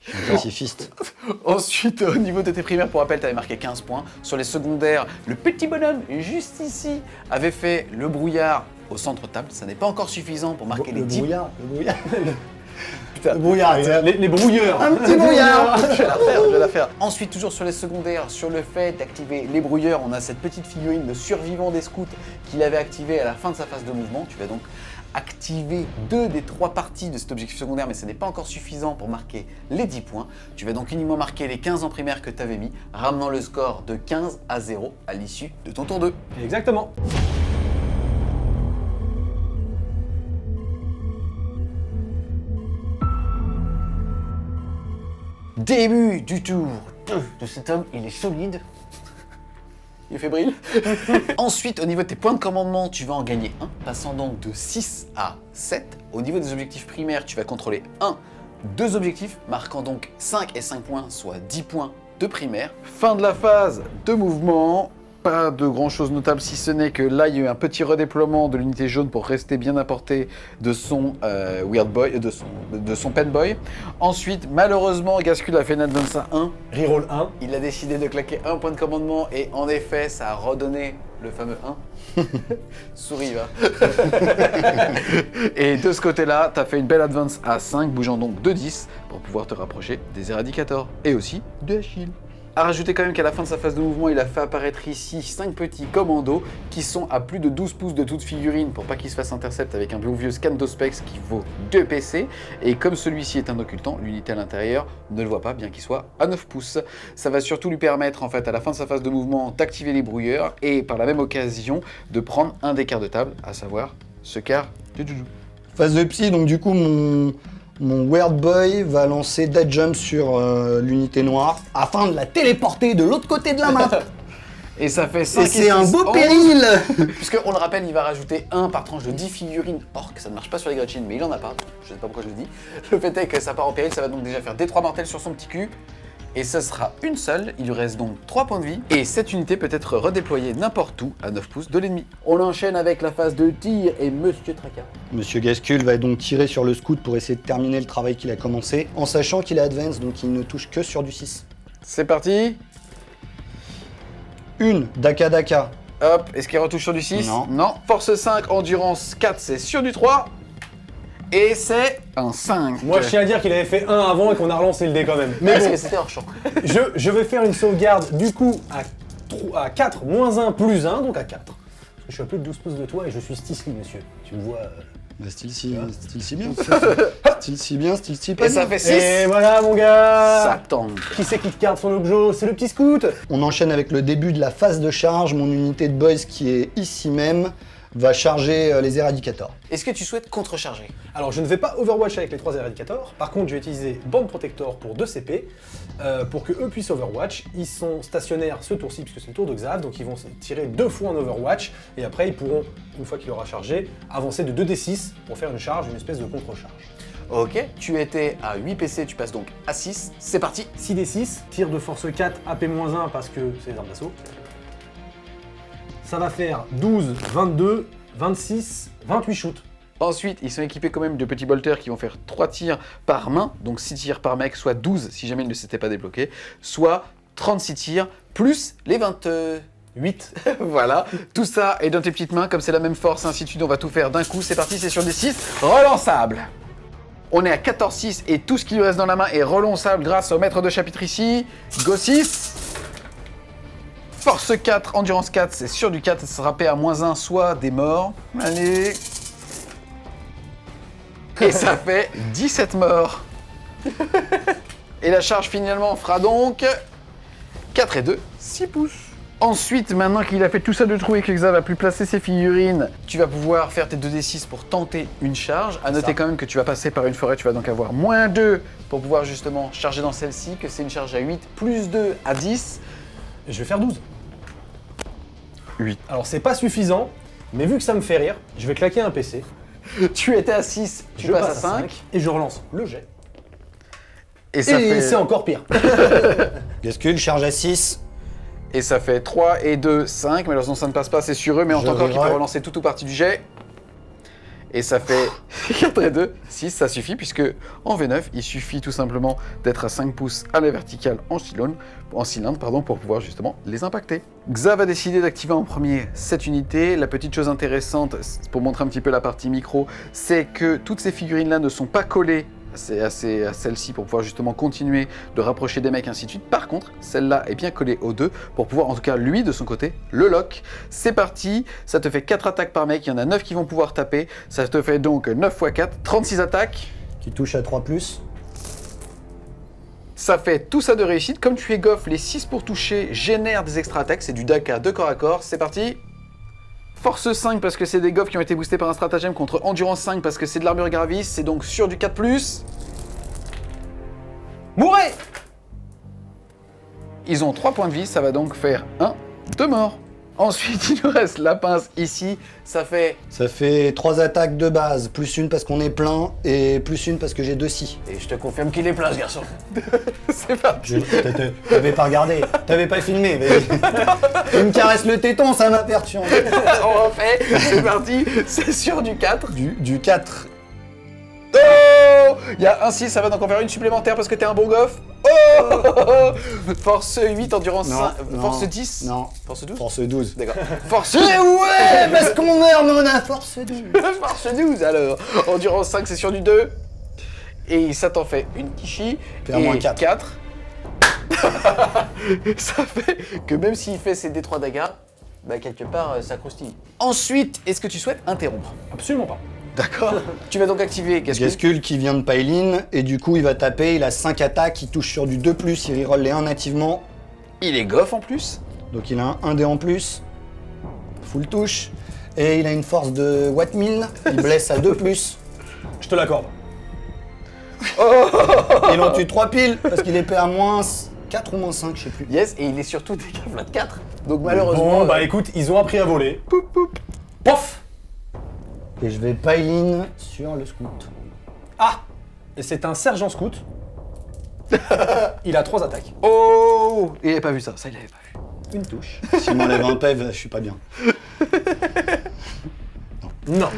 Je suis un pacifiste. Ensuite, au niveau de tes primaires, pour rappel, tu avais marqué 15 points. Sur les secondaires, le petit bonhomme, juste ici, avait fait le brouillard au centre table. Ça n'est pas encore suffisant pour marquer les 10 points. Le brouillard. Putain, le brouillard, les brouilleurs. Un petit brouillard. Je vais la faire. Ensuite, toujours sur les secondaires, sur le fait d'activer les brouilleurs, on a cette petite figurine de survivant des scouts qu'il avait activée à la fin de sa phase de mouvement. Tu vas donc activer 2 des 3 parties de cet objectif secondaire, mais ce n'est pas encore suffisant pour marquer les 10 points. Tu vas donc uniquement marquer les 15 en primaire que tu avais mis, ramenant le score de 15 à 0 à l'issue de ton tour 2. Exactement. Début du tour 2 de cet homme, il est solide. Il est fébrile. Ensuite, au niveau de tes points de commandement, tu vas en gagner 1, passant donc de 6 à 7. Au niveau des objectifs primaires, tu vas contrôler 2 objectifs, marquant donc 5 et 5 points, soit 10 points de primaire. Fin de la phase de mouvement. Pas de grand chose notable si ce n'est que là il y a eu un petit redéploiement de l'unité jaune pour rester bien à portée de son Weird Boy, de son Pen Boy. Ensuite, malheureusement, Gaskull a fait une advance à 1. Reroll 1. Il a décidé de claquer un point de commandement et en effet, ça a redonné le fameux 1. Souris, va. Et de ce côté-là, t'as fait une belle advance à 5, bougeant donc de 10 pour pouvoir te rapprocher des Eradicators et aussi de Achille. A rajouter quand même qu'à la fin de sa phase de mouvement, il a fait apparaître ici 5 petits commandos qui sont à plus de 12 pouces de toute figurine pour pas qu'ils se fassent intercept avec un bon vieux Scantospex qui vaut 2 PC. Et comme celui-ci est un occultant, l'unité à l'intérieur ne le voit pas bien qu'il soit à 9 pouces. Ça va surtout lui permettre en fait à la fin de sa phase de mouvement d'activer les brouilleurs et par la même occasion de prendre un des quarts de table, à savoir ce quart de Juju. Phase de psy, donc du coup mon Weird Boy va lancer Dead Jump sur l'unité noire afin de la téléporter de l'autre côté de la map. Et ça fait 5 Et c'est un beau péril. Puisque, on le rappelle, il va rajouter 1 par tranche de 10 figurines orques. Ça ne marche pas sur les Gretchen, mais il en a pas. Je sais pas pourquoi je le dis. Le fait est que ça part en péril, ça va donc déjà faire des 3 mortels sur son petit cul. Et ça sera une seule, il lui reste donc 3 points de vie. Et cette unité peut être redéployée n'importe où à 9 pouces de l'ennemi. On enchaîne avec la phase de tir et Monsieur Tracas. Monsieur Gaskull va donc tirer sur le scout pour essayer de terminer le travail qu'il a commencé, en sachant qu'il est advance, donc il ne touche que sur du 6. C'est parti. Une, Daka Daka. Hop, est-ce qu'il retouche sur du 6? Non. Force 5, endurance 4, c'est sur du 3. Et c'est un 5. Moi, je tiens à dire qu'il avait fait 1 avant et qu'on a relancé le dé quand même. Mais Parce bon, que c'était hors champ. je vais faire une sauvegarde du coup à 4 moins 1 plus 1, donc à 4. Parce que je suis à plus de 12 pouces de toi et je suis Stisly, monsieur. Tu me vois. Bah, style si bien. Style si bien, style si pas Et bien. ça fait 6. Et voilà mon gars. Ça tombe. Qui c'est qui te garde son objet? C'est le petit scout. On enchaîne avec le début de la phase de charge. Mon unité de boys qui est ici même va charger les Eradicators. Est-ce que tu souhaites contrecharger? Alors je ne vais pas Overwatch avec les 3 Eradicators, par contre je vais utiliser Band Protector pour 2 CP, pour que eux puissent Overwatch. Ils sont stationnaires ce tour-ci puisque c'est le tour de Xav, donc ils vont tirer 2 fois en Overwatch, et après ils pourront, une fois qu'il aura chargé, avancer de 2d6 pour faire une charge, une espèce de contre-charge. Ok, tu étais à 8 PC, tu passes donc à 6, c'est parti. 6d6, tir de force 4, AP-1 parce que c'est les armes d'assaut. Ça va faire 12, 22, 26, 28 shoots. Ensuite, ils sont équipés quand même de petits bolters qui vont faire 3 tirs par main, donc 6 tirs par mec, soit 12 si jamais ils ne s'étaient pas débloqués, soit 36 tirs, plus les 28. Voilà, tout ça est dans tes petites mains, comme c'est la même force, ainsi de suite, on va tout faire d'un coup, c'est parti, c'est sur des 6, relançable. On est à 14-6 et tout ce qui lui reste dans la main est relançable grâce au maître de chapitre ici, Go 6. Force 4, endurance 4, c'est sur du 4, ça sera PA-1, soit des morts. Allez. Et ça fait 17 morts. Et la charge finalement fera donc 4 et 2, 6 pouces. Ensuite, maintenant qu'il a fait tout ça de trou et que Xav a pu placer ses figurines, tu vas pouvoir faire tes 2d6 pour tenter une charge. À noter quand même que tu vas passer par une forêt, tu vas donc avoir -2 pour pouvoir justement charger dans celle-ci, que c'est une charge à 8, plus 2 à 10. Et je vais faire 12. 8. Alors c'est pas suffisant, mais vu que ça me fait rire, je vais claquer un PC. Tu étais à 6, tu passes à 5. Et je relance le jet. Et ça Et fait... c'est encore pire. Gascule, charge à 6. Et ça fait 3 et 2, 5. Malheureusement, ça ne passe pas, c'est sur eux, mais on Je entend encore qu'il peut reroll. relancer tout ou partie du jet. Et ça fait 4 et 2, 6, ça suffit, puisque en V9, il suffit tout simplement d'être à 5 pouces à la verticale en cylindre, pour pouvoir justement les impacter. Xav a décidé d'activer en premier cette unité. La petite chose intéressante, pour montrer un petit peu la partie micro, c'est que toutes ces figurines-là ne sont pas collées à celle-ci pour pouvoir justement continuer de rapprocher des mecs, ainsi de suite. Par contre, celle-là est bien collée aux deux pour pouvoir, en tout cas, lui, de son côté, le lock. C'est parti, ça te fait 4 attaques par mec, il y en a 9 qui vont pouvoir taper. Ça te fait donc 9 x 4, 36 attaques. Qui touche à 3+. Ça fait tout ça de réussite. Comme tu es goff, les 6 pour toucher génèrent des extra attaques. C'est du Daka de corps à corps. C'est parti. Force 5 parce que c'est des goffs qui ont été boostés par un stratagème contre Endurance 5 parce que c'est de l'armure gravis. C'est donc sur du 4+. Mourez! Ils ont 3 points de vie. Ça va donc faire 1 de mort. Ensuite, il nous reste la pince ici. Ça fait... Ça fait 3 attaques de base, plus une parce qu'on est plein, et plus une parce que j'ai 2 si. Et je te confirme qu'il est plein, ce garçon. C'est parti. T'avais pas regardé, t'avais pas filmé, vas-y. Il me caresse le téton, ça m'a perturbé. On refait. C'est parti. C'est sur du 4. Du 4. Oh! Il y a un 6, ça va donc en faire une supplémentaire parce que t'es un bon goff. Oh! Force 8, endurance 5. Force 10. Non. Force 12. Force 12. D'accord. Force Eh ouais, parce qu'on meurt, mais on a force 12. Force 12 alors. Endurance 5, c'est sur du 2. Et ça t'en fait une Kishi. Puis un moins 4. 4. Ça fait que même s'il fait ses D3 dégâts, bah quelque part ça croustille. Ensuite, est-ce que tu souhaites interrompre? Absolument pas. D'accord. Tu vas donc activer Gascule. Gascule qui vient de Pailin, et du coup il va taper, il a 5 attaques, il touche sur du 2+, il reroll les 1 nativement, Il est goff en plus. donc il a un 1 dé en plus, full touche, et il a une force de Watt 1000, il blesse à 2+, Je te l'accorde. il en tue 3 piles, parce qu'il est épée à moins 4 ou moins 5, je sais plus. Yes, et il est surtout dégâts flat 4. Donc malheureusement... Bon, bah écoute, ils ont appris à voler. Poup, poup. Pof! Et je vais Pailin sur le scout. Ah! Et c'est un sergent scout. Il a 3 attaques. Oh! Il avait pas vu ça, ça il avait pas vu. Une touche. S'il m'enlève un PEV, je suis pas bien. Non.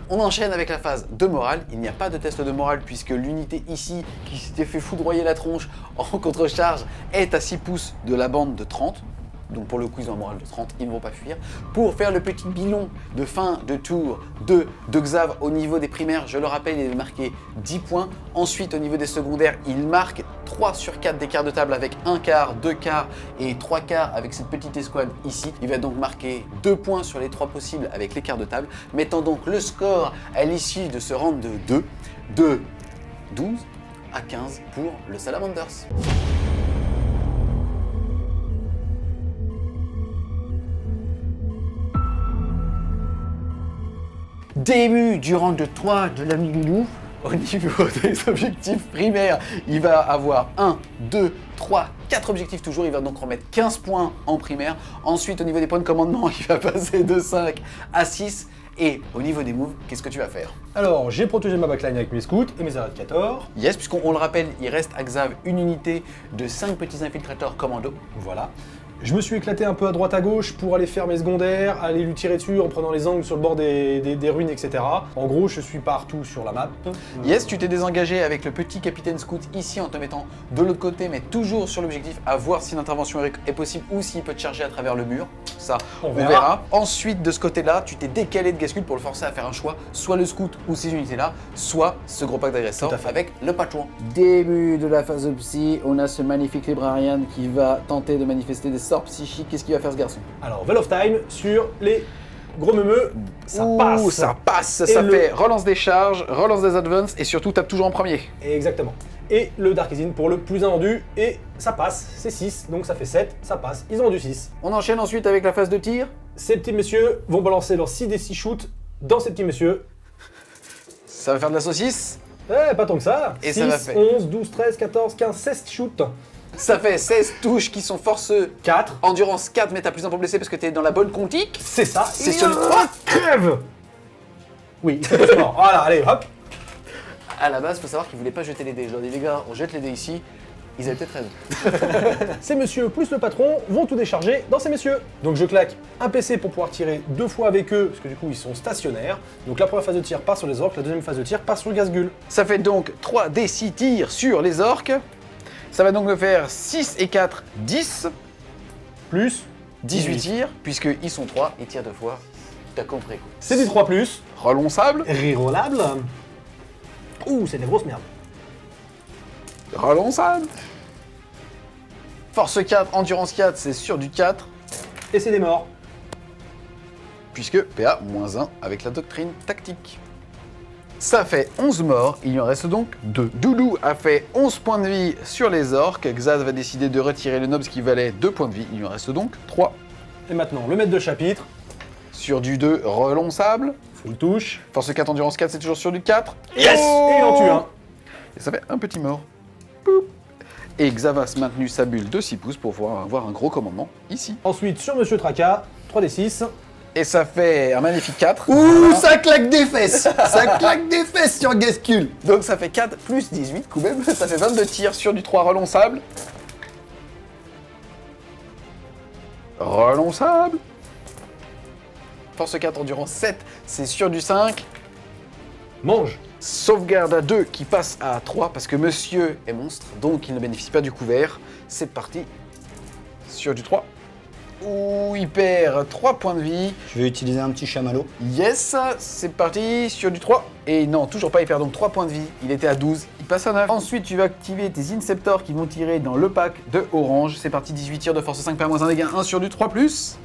On enchaîne avec la phase de morale. Il n'y a pas de test de morale puisque l'unité ici qui s'était fait foudroyer la tronche en contre-charge est à 6 pouces de la bande de 30. Donc pour le coup, ils ont un moral de 30, ils ne vont pas fuir. Pour faire le petit bilan de fin de tour de Xav au niveau des primaires, je le rappelle, il est marqué 10 points. Ensuite, au niveau des secondaires, il marque 3 sur 4 des quarts de table avec 1 quart, 2 quarts et 3 quarts avec cette petite escouade ici. Il va donc marquer 2 points sur les 3 possibles avec les quarts de table, mettant donc le score à l'issue de ce round de 2, de 12 à 15 pour le Salamanders. Début du round de 3 de l'ami Lilou. Au niveau des objectifs primaires, il va avoir 1, 2, 3, 4 objectifs toujours. Il va donc remettre 15 points en primaire. Ensuite, au niveau des points de commandement, il va passer de 5 à 6. Et au niveau des moves, qu'est-ce que tu vas faire? Alors, j'ai protégé ma backline avec mes scouts et mes éradicator. Yes, puisqu'on le rappelle, il reste à Xav une unité de 5 petits infiltrateurs commando. Voilà. Je me suis éclaté un peu à droite à gauche pour aller faire mes secondaires, aller lui tirer dessus en prenant les angles sur le bord des ruines, etc. En gros, je suis partout sur la map. Yes, tu t'es désengagé avec le petit capitaine scout ici en te mettant de l'autre côté, mais toujours sur l'objectif, à voir si l'intervention est possible ou s'il peut te charger à travers le mur. Ça, on verra. Ensuite, de ce côté-là, tu t'es décalé de Gascule pour le forcer à faire un choix, soit le scout ou ces unités-là, soit ce gros pack d'agresseurs Tout à fait. avec le patron. Début de la phase de psy, on a ce magnifique librarian qui va tenter de manifester des sorts psychiques. Qu'est-ce qu'il va faire ce garçon? Alors, Veil of Time sur les gros meumeux, ça Ouh, passe. ça passe, Et ça le- fait relance des charges, relance des advances et surtout tape toujours en premier. Exactement. Et le Darkizine pour le plus invendu, et ça passe, c'est 6, donc ça fait 7, ça passe, ils ont du 6. On enchaîne ensuite avec la phase de tir. Ces petits messieurs vont balancer leurs 6 des 6 shoots dans ces petits messieurs. Ça va faire de la saucisse. Pas tant que ça. Et 6, ça va faire- 11, 12, 13, 14, 15, 16 shoots. Ça fait 16 touches qui sont forceux. 4. Endurance 4, mais t'as plus un pour blesser parce que t'es dans la bonne contique. C'est ça. C'est Et sur le 3. crève. Oui, c'est mort. Voilà, allez, hop. À la base, faut savoir qu'ils voulaient pas jeter les dés. Je leur dis, les gars, on jette les dés ici. Ils avaient peut-être raison. Ces messieurs plus le patron vont tout décharger dans ces messieurs. Donc je claque un PC pour pouvoir tirer 2 fois avec eux, parce que du coup ils sont stationnaires. Donc la première phase de tir part sur les orques, la deuxième phase de tir part sur le Gazgul. Ça fait donc 3 d 6 tirs sur les orques. Ça va donc me faire 6 et 4, 10. Plus 18 tirs, puisqu'ils sont 3 et tirent 2 fois. T'as compris quoi. c'est du 3+. Relons sable. Rerollable. Ouh, c'est de la grosse merde. Relons sable. Force 4, endurance 4, c'est sur du 4. Et c'est des morts. Puisque PA-1 avec la doctrine tactique. Ça fait 11 morts, il lui en reste donc 2. Doulou a fait 11 points de vie sur les orques, Xaz va décider de retirer le nobs qui valait 2 points de vie, il lui en reste donc 3. Et maintenant, le maître de chapitre, Sur du 2, relons sable. full touche. Force 4, endurance 4, c'est toujours sur du 4. Yes. Et il en tue un. Et ça fait un petit mort. Poup. Et Xavas maintenu sa bulle de 6 pouces pour pouvoir avoir un gros commandement ici. Ensuite, sur Monsieur Traka, 3d6. Et ça fait un magnifique 4. Ouh, ça claque des fesses. Ça claque des fesses sur Gascule. Donc ça fait 4 plus 18 quand même, ça fait 22 tirs sur du 3 relons sable. Relons sable. Force 4, endurance 7, c'est sur du 5. Mange. Sauvegarde à 2 qui passe à 3 parce que monsieur est monstre, donc il ne bénéficie pas du couvert. C'est parti. Sur du 3. Ouh, il perd 3 points de vie. Je vais utiliser un petit chamallow. Yes, c'est parti, sur du 3. Et non, toujours pas, il perd donc 3 points de vie. Il était à 12, il passe à 9. Ensuite, tu vas activer tes Inceptors qui vont tirer dans le pack de orange. C'est parti, 18 tirs de force 5, PA-1 dégâts, 1 sur du 3+.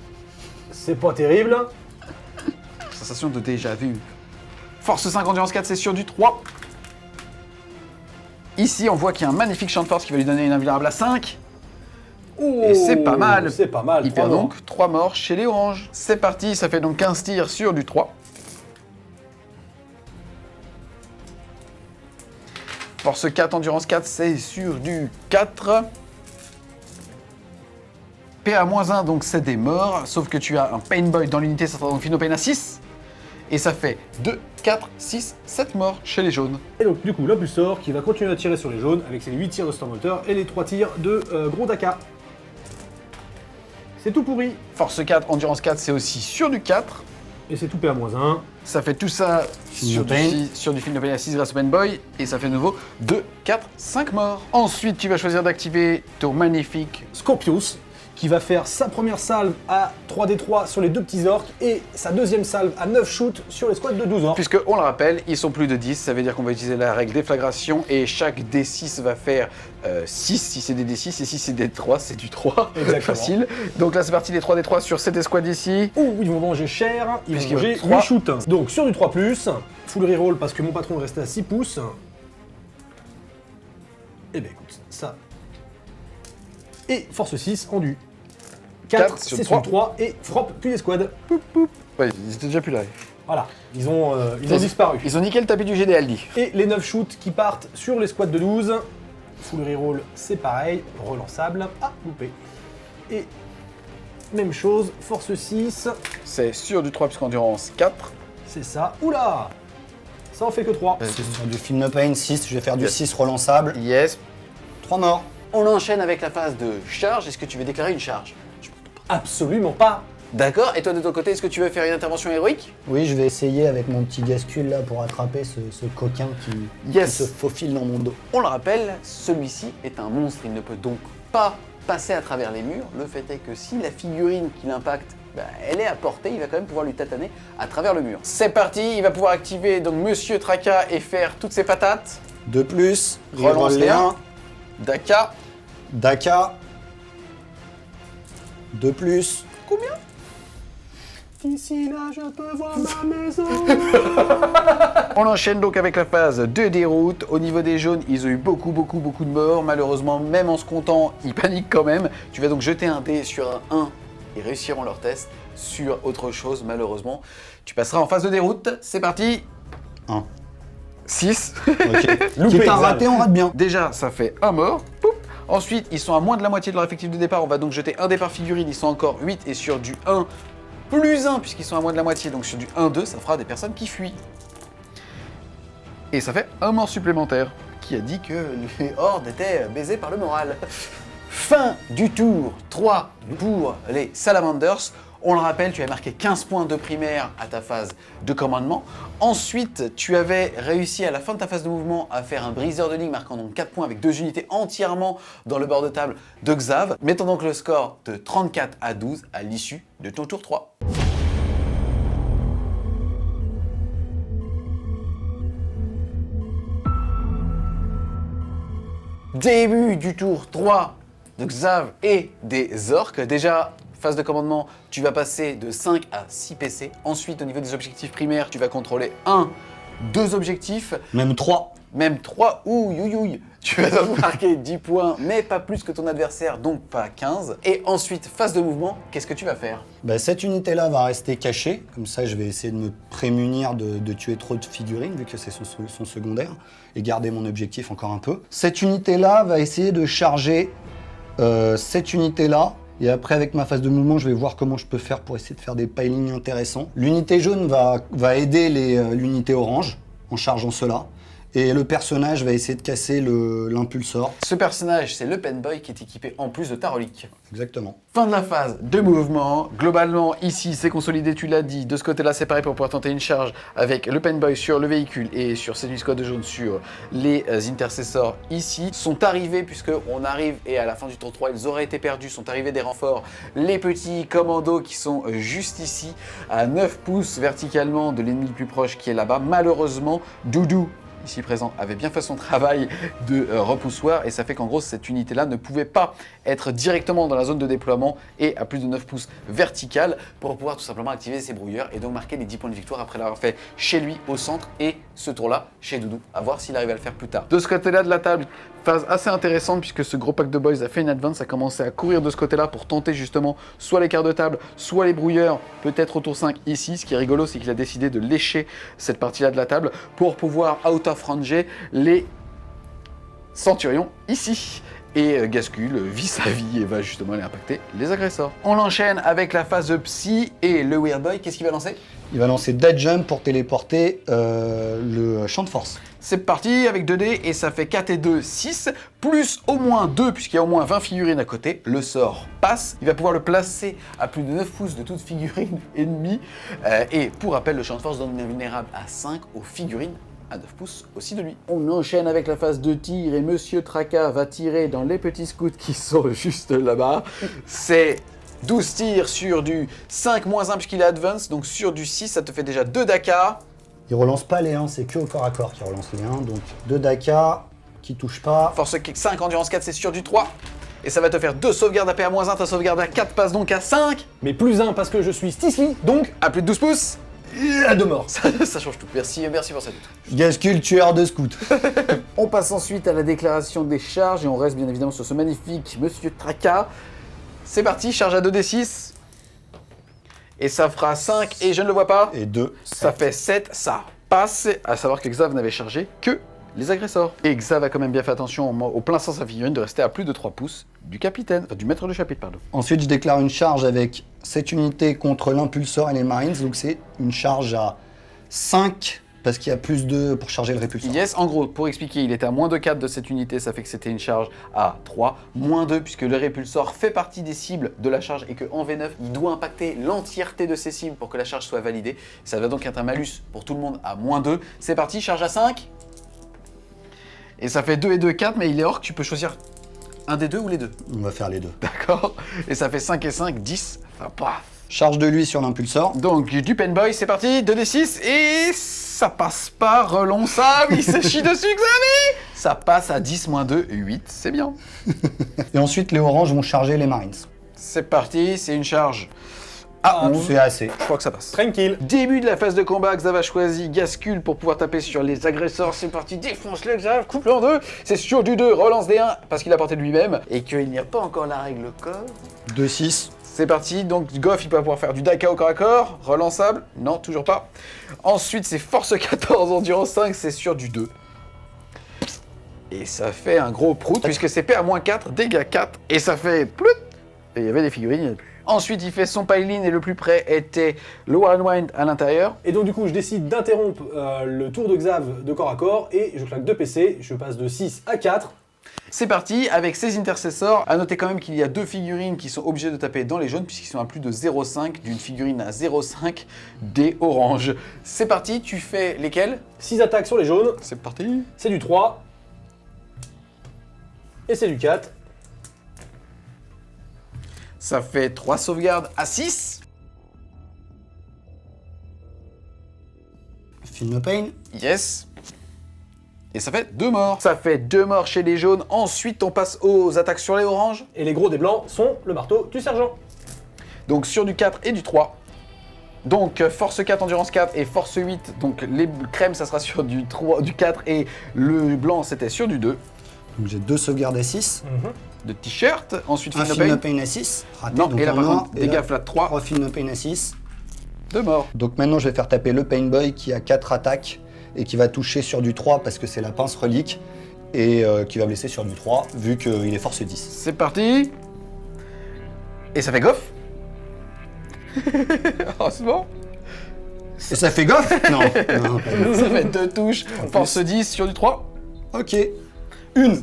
C'est pas terrible. Sensation de déjà vu. Force 5, endurance 4, c'est sur du 3. Ici, on voit qu'il y a un magnifique champ de force qui va lui donner une invulnérable à 5. Ouh, Et c'est pas mal. C'est pas mal. Il trois perd morts. donc 3 morts chez les oranges. C'est parti, ça fait donc 15 tirs sur du 3. Force 4, endurance 4, c'est sur du 4. PA-1, donc c'est des morts, sauf que tu as un Pain Boy dans l'unité, ça sera donc Phinopain à 6. Et ça fait 2, 4, 6, 7 morts chez les jaunes. Et donc du coup, l'Opus sort qui va continuer à tirer sur les jaunes avec ses 8 tirs de Stormwalter et les 3 tirs de Gros Daka. C'est tout pourri. Force 4, endurance 4, c'est aussi sur du 4. Et c'est tout PA-1. Ça fait tout ça sur du, Phinopain. sur du Phinopain à 6 grâce au Pain Boy. Et ça fait de nouveau 2, 4, 5 morts. Ensuite, tu vas choisir d'activer ton magnifique. Scorpius qui va faire sa première salve à 3d3 sur les 2 petits orques et sa deuxième salve à 9 shoots sur les squads de 12 orques. Puisque, on le rappelle, ils sont plus de 10, ça veut dire qu'on va utiliser la règle déflagration et chaque D6 va faire 6 si c'est des D6 et si c'est des D3, c'est du 3. Exactement. Facile. Donc là, c'est parti, les 3D3 sur cette escouade ici. Ouh, ils vont manger cher, ils Puisqu'il vont manger y a 3. 8 shoots. Donc sur du 3+, full reroll parce que mon patron est resté à 6 pouces. Et ben écoute, ça. Et force 6 en du 4, 4 sur c'est 3. sur 3 et frappe puis l'escouade. Ouais, ils étaient déjà plus là. Voilà, ils ont disparu. Ils ont niqué le tapis du GDLD. Et les 9 shoots qui partent sur les squads de 12. Full reroll, c'est pareil, relançable. Ah, loupé. Et même chose, force 6, C'est sur du 3 puisqu'endurance 4. c'est ça. Oula, ça en fait que 3. Sur du Phinopain 6, je vais faire du Yes. 6 relançable. Yes. 3 morts. On enchaîne avec la phase de charge. Est-ce que tu veux déclarer une charge? Absolument pas. D'accord. Et toi, de ton côté, est-ce que tu veux faire une intervention héroïque? Oui, je vais essayer avec mon petit Gascule là pour attraper ce coquin qui Yes. se faufile dans mon dos. On le rappelle, celui-ci est un monstre, il ne peut donc pas passer à travers les murs. Le fait est que si la figurine qui l'impacte, elle est à portée, il va quand même pouvoir lui tataner à travers le mur. C'est parti, il va pouvoir activer donc Monsieur Traka et faire toutes ses patates. De plus, Relance reroll les les 1. Daka, Daka. De plus. combien? D'ici là, je peux voir ma maison. On enchaîne donc avec la phase de déroute. Au niveau des jaunes, ils ont eu beaucoup de morts. Malheureusement, même en se comptant, ils paniquent quand même. Tu vas donc jeter un dé sur un 1. Ils réussiront leur test. Sur autre chose, malheureusement, tu passeras en phase de déroute. C'est parti. 1. 6. Ok. Loupé, Si t'as Xav. raté, on rate bien. Déjà, ça fait un mort. Poup. Ensuite, ils sont à moins de la moitié de leur effectif de départ. On va donc jeter un dé par figurine. Ils sont encore 8. Et sur du 1 plus 1, puisqu'ils sont à moins de la moitié. Donc sur du 1-2, ça fera des personnes qui fuient. Et ça fait un mort supplémentaire. Qui a dit que les hordes étaient baisées par le moral. Fin du tour 3 pour les Salamanders. On le rappelle, tu avais marqué 15 points de primaire à ta phase de commandement. Ensuite, tu avais réussi à la fin de ta phase de mouvement à faire un briseur de ligne marquant donc 4 points avec 2 unités entièrement dans le bord de table de Xav, mettant donc le score de 34 à 12 à l'issue de ton tour 3. Début du tour 3 de Xav et des orques. Déjà, phase de commandement, tu vas passer de 5 à 6 PC. Ensuite, au niveau des objectifs primaires, tu vas contrôler 2 objectifs. Même 3. Même 3, ouïouïouï. Tu vas donc marquer 10 points, mais pas plus que ton adversaire, donc pas 15. Et ensuite, phase de mouvement, qu'est-ce que tu vas faire? Bah, cette unité-là va rester cachée. Comme ça, je vais essayer de me prémunir de tuer trop de figurines, vu que c'est son secondaire, et garder mon objectif encore un peu. Cette unité-là va essayer de charger cette unité-là. Et après, avec ma phase de mouvement, je vais voir comment je peux faire pour essayer de faire des pilings intéressants. L'unité jaune va aider l'unité orange en chargeant cela. Et le personnage va essayer de casser l'impulsor. Ce personnage, c'est le Penboy qui est équipé en plus de ta relique. Exactement. Fin de la phase de mouvement. Globalement, ici, c'est consolidé, tu l'as dit. De ce côté-là, c'est pareil pour pouvoir tenter une charge avec le Penboy sur le véhicule et sur Séduit Squad jaune sur les intercessors ici. Sont arrivés, puisqu'on arrive, et à la fin du tour 3, ils auraient été perdus, sont arrivés des renforts. Les petits commandos qui sont juste ici, à 9 pouces verticalement de l'ennemi le plus proche qui est là-bas. Malheureusement, Doudou, ici présent, avait bien fait son travail de repoussoir et ça fait qu'en gros cette unité-là ne pouvait pas être directement dans la zone de déploiement et à plus de 9 pouces vertical pour pouvoir tout simplement activer ses brouilleurs et donc marquer les 10 points de victoire après l'avoir fait chez lui au centre et ce tour-là chez Doudou, à voir s'il arrive à le faire plus tard. De ce côté-là de la table, phase assez intéressante puisque ce gros pack de boys a fait une advance, a commencé à courir de ce côté-là pour tenter justement soit les quarts de table, soit les brouilleurs, peut-être au tour 5 ici. Ce qui est rigolo, c'est qu'il a décidé de lécher cette partie-là de la table pour pouvoir out of ranger les centurions ici. Et Gascule vit sa vie et va justement aller impacter les agresseurs. On enchaîne avec la phase psy et le Weird Boy, qu'est-ce qu'il va lancer? Il va lancer Dead Jump pour téléporter le champ de force. C'est parti avec 2 dés et ça fait 4 et 2, 6, plus au moins 2 puisqu'il y a au moins 20 figurines à côté. Le sort passe, il va pouvoir le placer à plus de 9 pouces de toute figurine ennemie. Et pour rappel, le champ de force donne invulnérable à 5 aux figurines à 9 pouces aussi de lui. On enchaîne avec la phase de tir et Monsieur Traka va tirer dans les petits scouts qui sont juste là-bas. C'est 12 tirs sur du 5-1 puisqu'il est advance, donc sur du 6, ça te fait déjà 2 Daka. Il relance pas les 1, c'est que au corps à corps qui relance les 1. Donc 2 Daka qui touche pas. Force kick 5, endurance 4, c'est sur du 3. Et ça va te faire 2 sauvegardes AP à -1, ta sauvegarde à 4 passe donc à 5. Mais plus 1 parce que je suis Stisly, donc À plus de 12 pouces. à 2 morts. Ça change tout. Merci pour cette lutte. Gascule, tueur de scout. On passe ensuite à la déclaration des charges et on reste bien évidemment sur ce magnifique Monsieur Traka. C'est parti, charge à 2d6. Et ça fera 5 et je ne le vois pas. Et 2. Ça fait 7, ça passe. À savoir que Xav n'avait chargé que les agresseurs. Et Xav a quand même bien fait attention au plein sens à figurine de rester à plus de 3 pouces du capitaine, enfin du maître de chapitre, pardon. Ensuite, je déclare une charge avec cette unité contre l'impulsor et les marines. Donc c'est une charge à 5 parce qu'il y a plus de pour charger le répulsor. Yes, en gros, pour expliquer, il était à moins de 4 de cette unité, ça fait que c'était une charge à 3, moins 2 puisque le répulsor fait partie des cibles de la charge et qu'en V9, il doit impacter l'entièreté de ses cibles pour que la charge soit validée. Ça va donc être un malus pour tout le monde à moins 2. C'est parti, charge à 5. Et ça fait 2 et 2, 4, mais il est hors que tu peux choisir un des deux ou les deux. On va faire les deux. D'accord. Et ça fait 5 et 5, 10. Enfin, paf. Charge de lui sur l'impulsor. Donc du Penboy, c'est parti, 2d6 et ça passe pas, relance ça, il se chie dessus, Xavier. Ça passe à 10 moins 2, 8, c'est bien. Et ensuite, les oranges vont charger les marines. C'est parti, c'est une charge Ah, 11. C'est assez. Je crois que ça passe. Tranquille. Début de la phase de combat, Xav a choisi Gascule pour pouvoir taper sur les agresseurs. C'est parti, défonce-le Xav, coupe-le en deux. C'est sur du 2, relance des 1 parce qu'il a porté de lui-même et qu'il n'y a pas encore la règle corps. 2-6. C'est parti, donc Goff il peut pouvoir faire du Daka au corps à corps, relançable, non toujours pas. Ensuite c'est force 14, endurance 5, c'est sur du 2. Et ça fait un gros prout puisque c'est PA-4, dégâts 4, et ça fait plout. Et il y avait des figurines, il n'y en a plus. Ensuite il fait son pile-in et le plus près était le War and Wind à l'intérieur. Et donc du coup, je décide d'interrompre le tour de Xav de corps à corps et je claque 2 PC, je passe de 6 à 4. C'est parti, avec ces intercessors. À noter quand même qu'il y a 2 figurines qui sont obligées de taper dans les jaunes puisqu'ils sont à plus de 0,5, d'une figurine à 0,5 des oranges. C'est parti, tu fais lesquels? 6 attaques sur les jaunes, C'est parti. c'est du 3. Et c'est du 4. Ça fait 3 sauvegardes à 6. Feel no pain. Yes. Et ça fait 2 morts. Ça fait 2 morts chez les jaunes. Ensuite, on passe aux attaques sur les oranges. Et les gros des blancs sont le marteau du sergent. Donc sur du 4 et du 3. Donc force 4, endurance 4 et force 8. Donc les crèmes, ça sera sur du 3, du 4 et le blanc, c'était sur du 2. Donc j'ai 2 sauvegardes à 6. De t-shirt. Ensuite, Un Feel Feel No no Pain. pain à 6. Raté, Non, donc et là un par mort. contre, Et dégâts là, flat 3. 3 Feel no pain à 6. 2 morts. Donc maintenant, je vais faire taper le Pain Boy qui a 4 attaques et qui va toucher sur du 3 parce que c'est la pince relique et qui va blesser sur du 3 vu qu'il est force 10. C'est parti. Et ça fait Goff. Oh, c'est bon. Et ça fait Goff? Non. Non, pas Goff. Ça fait 2 touches. Force 10 sur du 3. Ok. Une.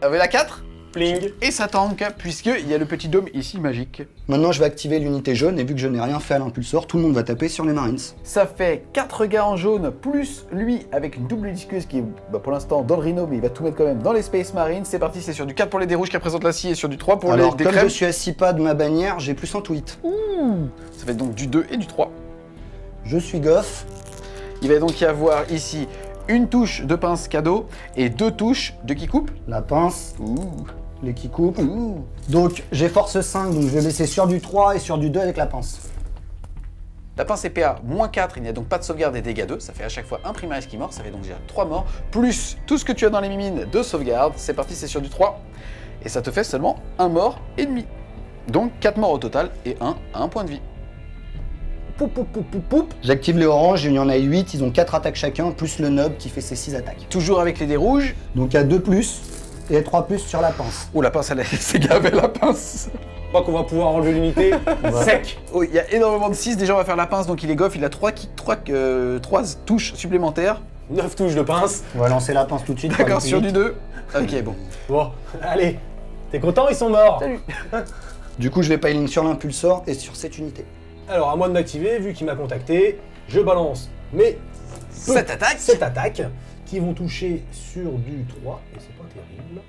Avec la 4. Pling. Et ça tank, puisqu'il y a le petit dôme ici magique. Maintenant, je vais activer l'unité jaune et vu que je n'ai rien fait à l'impulsor, tout le monde va taper sur les Marines. Ça fait 4 gars en jaune, plus lui avec une double discuse qui est pour l'instant dans le Rhino, mais il va tout mettre quand même dans les Space Marines. C'est parti, c'est sur du 4 pour les dés rouges qui représentent la scie et sur du 3 pour Alors, les dés comme crèmes. je suis à 6 pas de ma bannière, j'ai plus un tweet. Ça fait donc du 2 et du 3. Je suis Goff. Il va donc y avoir ici une touche de pince cadeau et 2 touches de qui coupe. La pince, Ouh. les qui coupent. Ouh. Donc, j'ai force 5, donc je vais baisser sur du 3 et sur du 2 avec la pince. La pince est PA -4, il n'y a donc pas de sauvegarde des dégâts 2, ça fait à chaque fois un primaris qui mord, ça fait donc déjà 3 morts, plus tout ce que tu as dans les mimines de sauvegarde, c'est parti, c'est sur du 3, et ça te fait seulement 1 mort et demi. Donc 4 morts au total et 1 à 1 point de vie. Poup, poup, poup, poup, poup. J'active les oranges, il y en a 8, ils ont 4 attaques chacun, plus le nob qui fait ses 6 attaques. Toujours avec les dés rouges. Donc, il y a 2 plus et 3 plus sur la pince. Oh la pince, elle s'est gavée la pince. Je crois qu'on va pouvoir enlever l'unité sec. Oh, il y a énormément de 6, déjà on va faire la pince, donc il est Goff, il a 3 touches supplémentaires. 9 touches de pince. On va lancer la pince tout de suite. pour D'accord, aller plus sur vite. du 2. Ok, bon. Bon, allez. T'es content, ils sont morts. Salut. Du coup, je vais piling sur l'impulsor et sur cette unité. Alors, à moi de m'activer, vu qu'il m'a contacté, je balance mes 7 attaques. 7 attaques qui vont toucher sur du 3, et c'est pas terrible.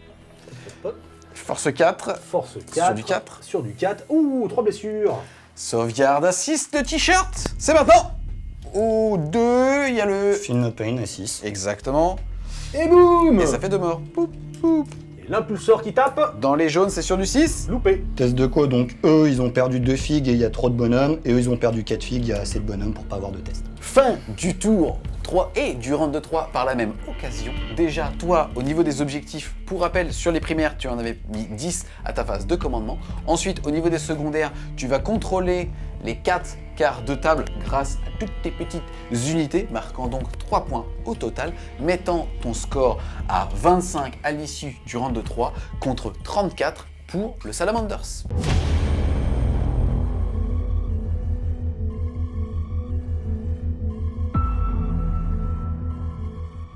Hop, hop. Force 4. Force 4. Sur du 4. Sur du 4. Ouh, 3 blessures. Sauvegarde à 6 de t-shirt. C'est maintenant. Au 2, il y a le... Feel no pain à 6. Exactement. Et boum. Et ça fait 2 morts. Poup, poup. Et l'impulsor qui tape, Dans les jaunes, c'est sur du 6. loupé. Test de co, donc eux, ils ont perdu 2 figues et il y a trop de bonhommes. Et eux, ils ont perdu 4 figues, il y a assez de bonhommes pour pas avoir de test. Fin du tour 3 et du round de 3 par la même occasion. Déjà, toi, au niveau des objectifs, pour rappel, sur les primaires, tu en avais mis 10 à ta phase de commandement. Ensuite, au niveau des secondaires, tu vas contrôler les 4 quarts de table grâce à toutes tes petites unités, marquant donc 3 points au total, mettant ton score à 25 à l'issue du round de 3 contre 34 pour le Salamanders.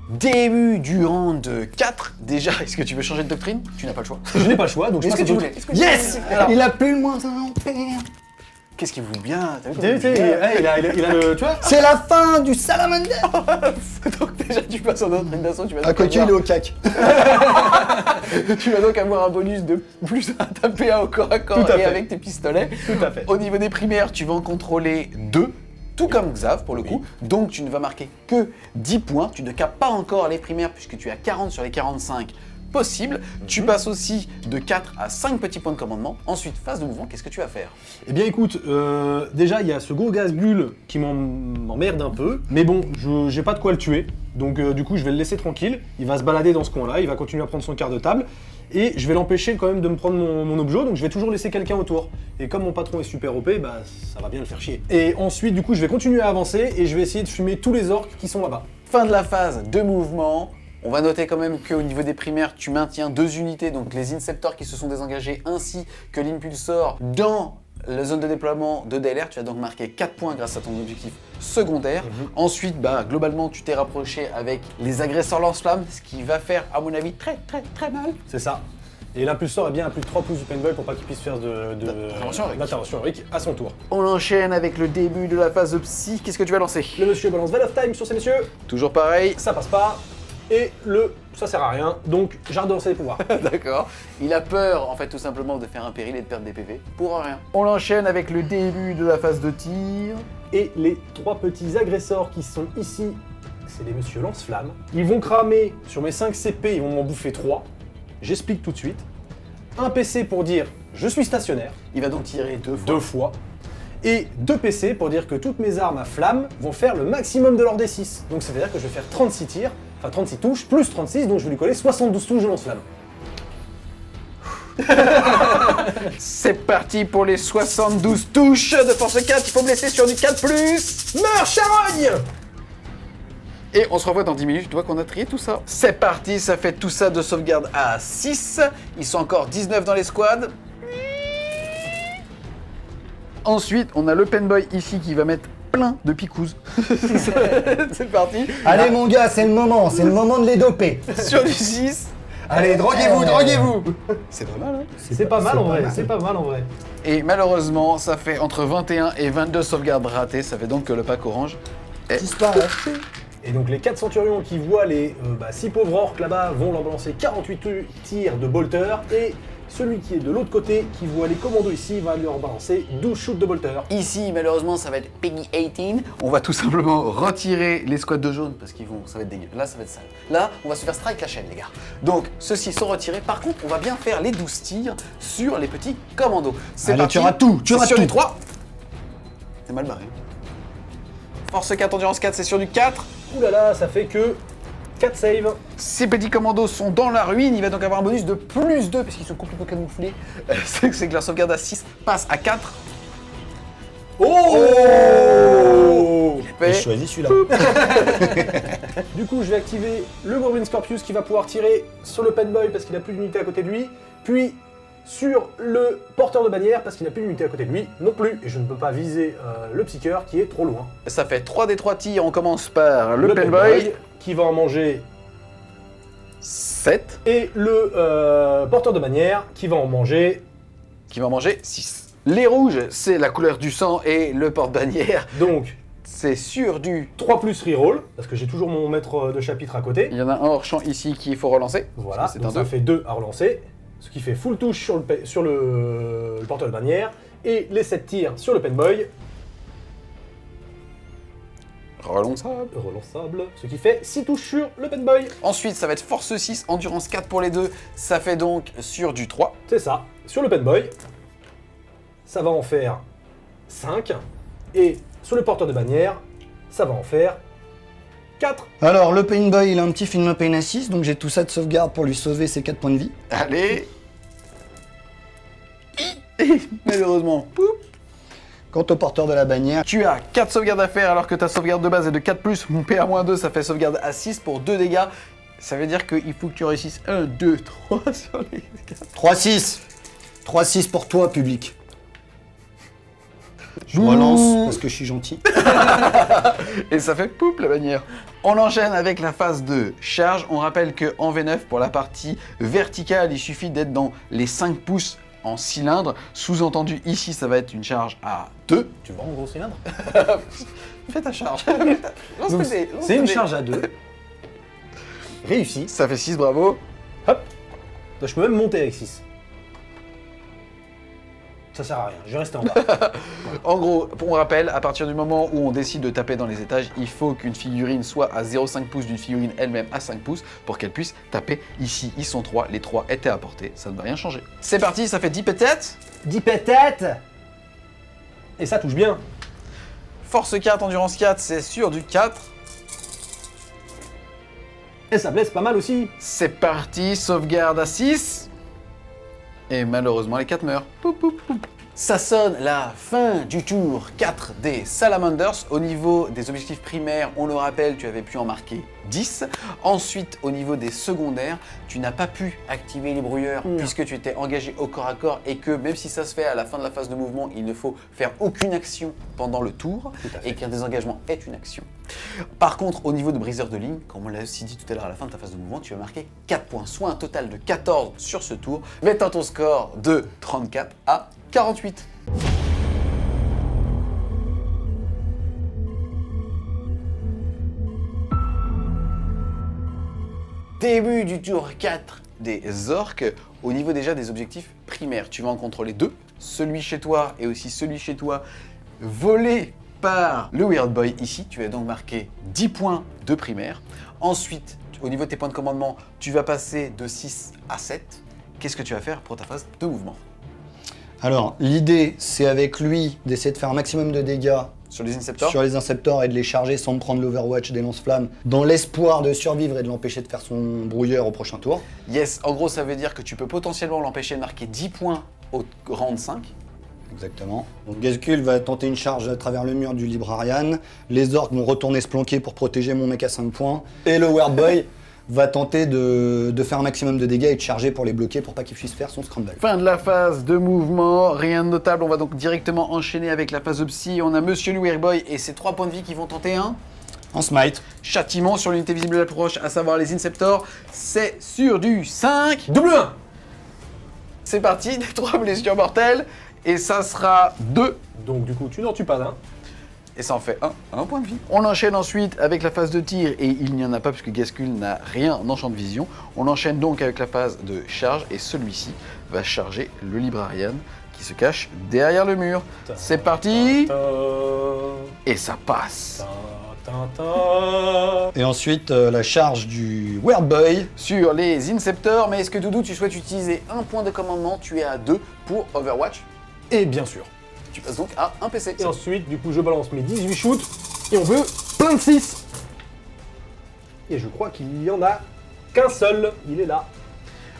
Début du round 4. Déjà, est-ce que tu veux changer de doctrine? Tu n'as pas le choix. Je n'ai pas le choix, donc je Est-ce passe que au tu truc. voulais? Est-ce que tu Yes. voulais Alors, Il a plus le moins un ampère. qu'est-ce qu'il vous bien? T'as vu Tu sais, il a le. Tu vois. C'est la fin du salamander. Donc déjà, tu passes en doctrine d'assaut, tu vas À donc côté, il est avoir- au cac. tu vas donc avoir un bonus de plus à taper au corps à corps Tout à et fait. avec tes pistolets. Tout à fait. Au niveau des primaires, tu vas en contrôler 2, tout comme Xav pour le coup. Donc tu ne vas marquer que 10 points. Tu ne capes pas encore les primaires puisque tu as 40 sur les 45 possible. Tu passes aussi de 4 à 5 petits points de commandement. Ensuite, phase de mouvement, qu'est-ce que tu vas faire? Eh bien écoute, déjà il y a ce gros Gazgul qui m'emmerde un peu, mais bon, j'ai pas de quoi le tuer, donc du coup je vais le laisser tranquille, il va se balader dans ce coin-là, il va continuer à prendre son quart de table, et je vais l'empêcher quand même de me prendre mon objet, donc je vais toujours laisser quelqu'un autour. Et comme mon patron est super OP, bah ça va bien le faire chier. Et ensuite du coup je vais continuer à avancer, et je vais essayer de fumer tous les orques qui sont là-bas. Fin de la phase de mouvement. On va noter quand même qu'au niveau des primaires, tu maintiens 2 unités, donc les Inceptors qui se sont désengagés, ainsi que l'Impulsor dans la zone de déploiement de DLR. Tu as donc marqué 4 points grâce à ton objectif secondaire. Ensuite, globalement, tu t'es rapproché avec les agresseurs lance-flammes, ce qui va faire, à mon avis, très mal. C'est ça. Et l'impulsor est bien à plus de 3 pouces du paintball pour pas qu'il puisse faire d'intervention heroique à son tour. On enchaîne avec le début de la phase de psy. Qu'est-ce que tu vas lancer? Le monsieur balance Veil of Time sur ces messieurs. Toujours pareil. Ça passe pas. Et ça sert à rien, donc j'arrête de lancer les pouvoirs. D'accord. Il a peur, en fait, tout simplement, de faire un péril et de perdre des PV. Pour rien. On enchaîne avec le début de la phase de tir. Et les 3 petits agresseurs qui sont ici, c'est les monsieur lance-flammes. Ils vont cramer sur mes 5 CP, ils vont m'en bouffer 3. J'explique tout de suite. Un PC pour dire je suis stationnaire. Il va donc tirer 2 fois. 2 fois. Et 2 PC pour dire que toutes mes armes à flamme vont faire le maximum de leur D6. Donc ça veut dire que je vais faire 36 tirs, enfin 36 touches, plus 36, donc je vais lui coller 72 touches de lance-flamme. C'est parti pour les 72 touches de force 4, il faut blesser sur du 4+. Meurs, charogne! Et on se revoit dans 10 minutes, je dois qu'on a trié tout ça. C'est parti, ça fait tout ça de sauvegarde à 6. Ils sont encore 19 dans les squads. Ensuite, on a le penboy ici qui va mettre plein de picouses. C'est parti. Allez mon gars, c'est le moment de les doper. Sur du 6. Allez, droguez-vous. C'est pas mal, hein? C'est pas mal en vrai, c'est pas mal en vrai. Et malheureusement, ça fait entre 21 et 22 sauvegardes ratées. Ça fait donc que le pack orange est Disparaît. Et donc les 4 centurions qui voient les 6 pauvres orques là-bas vont leur balancer 48 tirs de bolter, et celui qui est de l'autre côté, qui voit les commandos ici, va leur balancer 12 shoots de bolter. Ici, malheureusement, ça va être Peggy 18. On va tout simplement retirer les squads de jaune parce ça va être dégueu. Là, ça va être sale. Là, on va se faire strike la chaîne, les gars. Donc, ceux-ci sont retirés. Par contre, on va bien faire les 12 tirs sur les petits commandos. C'est Allez, parti. tu auras tout, C'est sur du 3. C'est mal barré. Force 4, endurance 4, c'est sur du 4. Ouh là là, ça fait que 4 saves. Ces petits commandos sont dans la ruine, il va donc avoir un bonus de plus 2 parce qu'ils sont complètement camouflés. C'est que la sauvegarde à 6 passe à 4. Oh, J'ai choisi celui-là. Du coup, je vais activer le Goblin Scorpius qui va pouvoir tirer sur le penboy parce qu'il a plus d'unité à côté de lui, puis sur le porteur de bannière parce qu'il n'a plus d'unité à côté de lui non plus, et je ne peux pas viser le psycheur qui est trop loin. Ça fait 3 des 3 tirs, on commence par le penboy. Qui va en manger 7. et le porteur de bannière qui va en manger. Qui va manger 6. Les rouges, c'est la couleur du sang et le porte-bannière, Donc c'est sur du... 3 plus reroll, parce que j'ai toujours mon maître de chapitre à côté. Il y en a un hors champ ici qu'il faut relancer. Voilà, Parce que c'est donc un ça 2. fait 2 à relancer, ce qui fait full touche sur le porteur de bannière, et les 7 tirs sur le penboy, relançable, ce qui fait 6 touches sur le penboy. Ensuite, ça va être force 6, endurance 4 pour les deux. Ça fait donc sur du 3. C'est ça, sur le penboy, ça va en faire 5, et sur le porteur de bannière, ça va en faire 4. Alors, le Painboy, il a un petit film Pain à 6, donc j'ai tout ça de sauvegarde pour lui sauver ses 4 points de vie. Allez. Et malheureusement, poup. Quant au porteur de la bannière, Tu as 4 sauvegardes à faire alors que ta sauvegarde de base est de 4+, mon PA-2 ça fait sauvegarde à 6 pour 2 dégâts. Ça veut dire qu'il faut que tu réussisses 1, 2, 3 sur les 4. 3-6. 3-6 pour toi, public. Je relance parce que je suis gentil. Et ça fait poup la bannière. On enchaîne avec la phase de charge. On rappelle qu'en V9, pour la partie verticale, il suffit d'être dans les 5 pouces en cylindre. Sous-entendu, ici, ça va être une charge à 2. Tu vois mon gros cylindre? Fais ta charge. Donc, c'est une charge à 2. Réussi. Ça fait 6, bravo. Hop. Donc, je peux même monter avec 6. Ça sert à rien, je vais rester en bas. En gros, on rappelle, à partir du moment où on décide de taper dans les étages, il faut qu'une figurine soit à 0,5 pouces d'une figurine elle-même à 5 pouces pour qu'elle puisse taper. Ici, ils sont 3, les 3 étaient à portée, ça ne va rien changer. C'est parti, ça fait 10 pétettes. 10 pétettes. Et ça touche bien. Force 4, endurance 4, c'est sur du 4. Et ça blesse pas mal aussi. C'est parti, sauvegarde à 6. Et malheureusement, les 4 meurent. Poup, poup, poup. Ça sonne la fin du tour 4 des Salamanders. Au niveau des objectifs primaires, on le rappelle, tu avais pu en marquer 10. Ensuite, au niveau des secondaires, tu n'as pas pu activer les brouilleurs puisque tu étais engagé au corps à corps et que même si ça se fait à la fin de la phase de mouvement, il ne faut faire aucune action pendant le tour et qu'un désengagement est une action. Par contre, au niveau de briseur de ligne, comme on l'a aussi dit tout à l'heure à la fin de ta phase de mouvement, tu vas marquer 4 points, soit un total de 14 sur ce tour, mettant ton score de 34 à 48. Début du tour 4 des orques. Au niveau déjà des objectifs primaires, tu vas en contrôler 2. Celui chez toi et aussi celui chez toi volé par le Weird Boy ici. Tu vas donc marquer 10 points de primaire. Ensuite, au niveau de tes points de commandement, tu vas passer de 6 à 7. Qu'est-ce que tu vas faire pour ta phase de mouvement? Alors, l'idée, c'est avec lui d'essayer de faire un maximum de dégâts Sur les Inceptors? sur les Inceptors et de les charger sans me prendre l'Overwatch des lance-flammes, dans l'espoir de survivre et de l'empêcher de faire son brouilleur au prochain tour. Yes, en gros, ça veut dire que tu peux potentiellement l'empêcher de marquer 10 points au round 5. Exactement. Donc Gazkul va tenter une charge à travers le mur du Librarian. Les orques vont retourner se planquer pour protéger mon mec à 5 points. Et le Weird Boy va tenter de faire un maximum de dégâts et de charger pour les bloquer pour pas qu'il puisse faire son scramble. Fin de la phase de mouvement, rien de notable. On va donc directement enchaîner avec la phase de psy. On a Monsieur le Weird Boy et ses 3 points de vie qui vont tenter un En smite. châtiment sur l'unité visible de l'approche, à savoir les Inceptors. C'est sur du 5. Double 1. C'est parti, des 3 blessures mortelles. Et ça sera 2. Donc du coup, tu n'en tues pas d'un. Et ça en fait un point de vie. On enchaîne ensuite avec la phase de tir, et il n'y en a pas puisque Gazkul n'a rien en champ de vision. On enchaîne donc avec la phase de charge, et celui-ci va charger le Librarian qui se cache derrière le mur. C'est parti. Et ça passe. Et ensuite, la charge du Weird Boy. Sur les Inceptors, mais est-ce que Doudou, tu souhaites utiliser un point de commandement? Tu es à 2 pour Overwatch. Et bien sûr. Tu passes donc à un PC. Et ensuite, du coup, je balance mes 18 shoots et on veut plein de 6. Et je crois qu'il n'y en a qu'un seul. Il est là.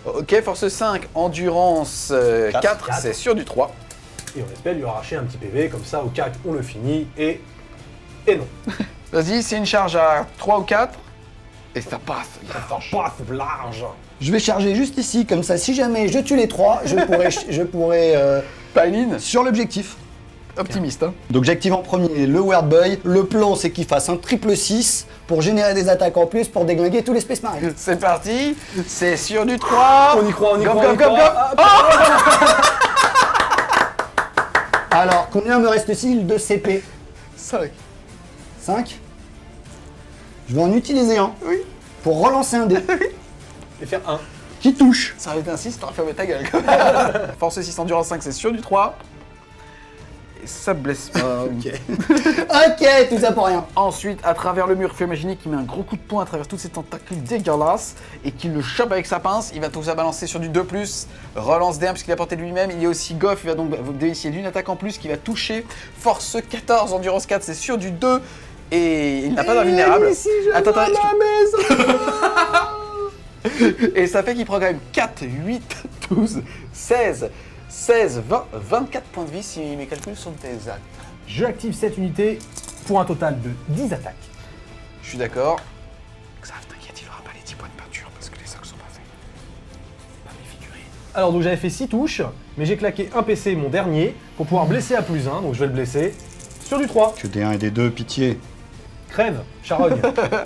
Ok, force 5, endurance 4, c'est sur du 3. Et on espère lui arracher un petit PV, comme ça, au CAC, on le finit. Et non. Vas-y, c'est une charge à 3 ou 4. Et ça passe. Paf, large. Je vais charger juste ici, comme ça, si jamais je tue les 3, je pourrais Pailine, sur l'objectif. optimiste. Hein. Donc j'active en premier le Weird Boy. Le plan, c'est qu'il fasse un triple 6 pour générer des attaques en plus pour déglinguer tous les Space Marines. C'est parti, c'est sur du 3. On y croit, on y Go, croit. go, go, go. Alors, combien me reste-t-il de CP? 5. 5. Je vais en utiliser un. Oui. Pour relancer un dé. Et faire 1. Qui touche. Ça aurait été un 6, t'aurais fermé ta gueule. Force 6, endurance 5, c'est sur du 3. Et ça blesse pas. Ok. Ok, tout ça pour rien. Ensuite, à travers le mur, il faut imaginer qu'il met un gros coup de poing à travers tous ces tentacules dégueulasses et qu'il le chope avec sa pince. Il va tout ça balancer sur du 2+, relance D1 puisqu'il a porté de lui-même. Il y a aussi Goff, il va donc bénéficier d'une attaque en plus qui va toucher. Force 14, endurance 4, c'est sur du 2 et il n'a pas d'invulnérable. Attends, et ça fait qu'il prend quand même 4, 8, 12, 16, 20, 24 points de vie si mes calculs sont exacts. J'active cette unité pour un total de 10 attaques. Je suis d'accord. Xav, t'inquiète, il aura pas les 10 points de peinture parce que les sacs sont pas faits. Pas mes figurines. Alors donc j'avais fait 6 touches, mais j'ai claqué un PC, mon dernier, pour pouvoir blesser à +1, donc je vais le blesser sur du 3. Que des 1 et des 2, pitié. Crève, charogne.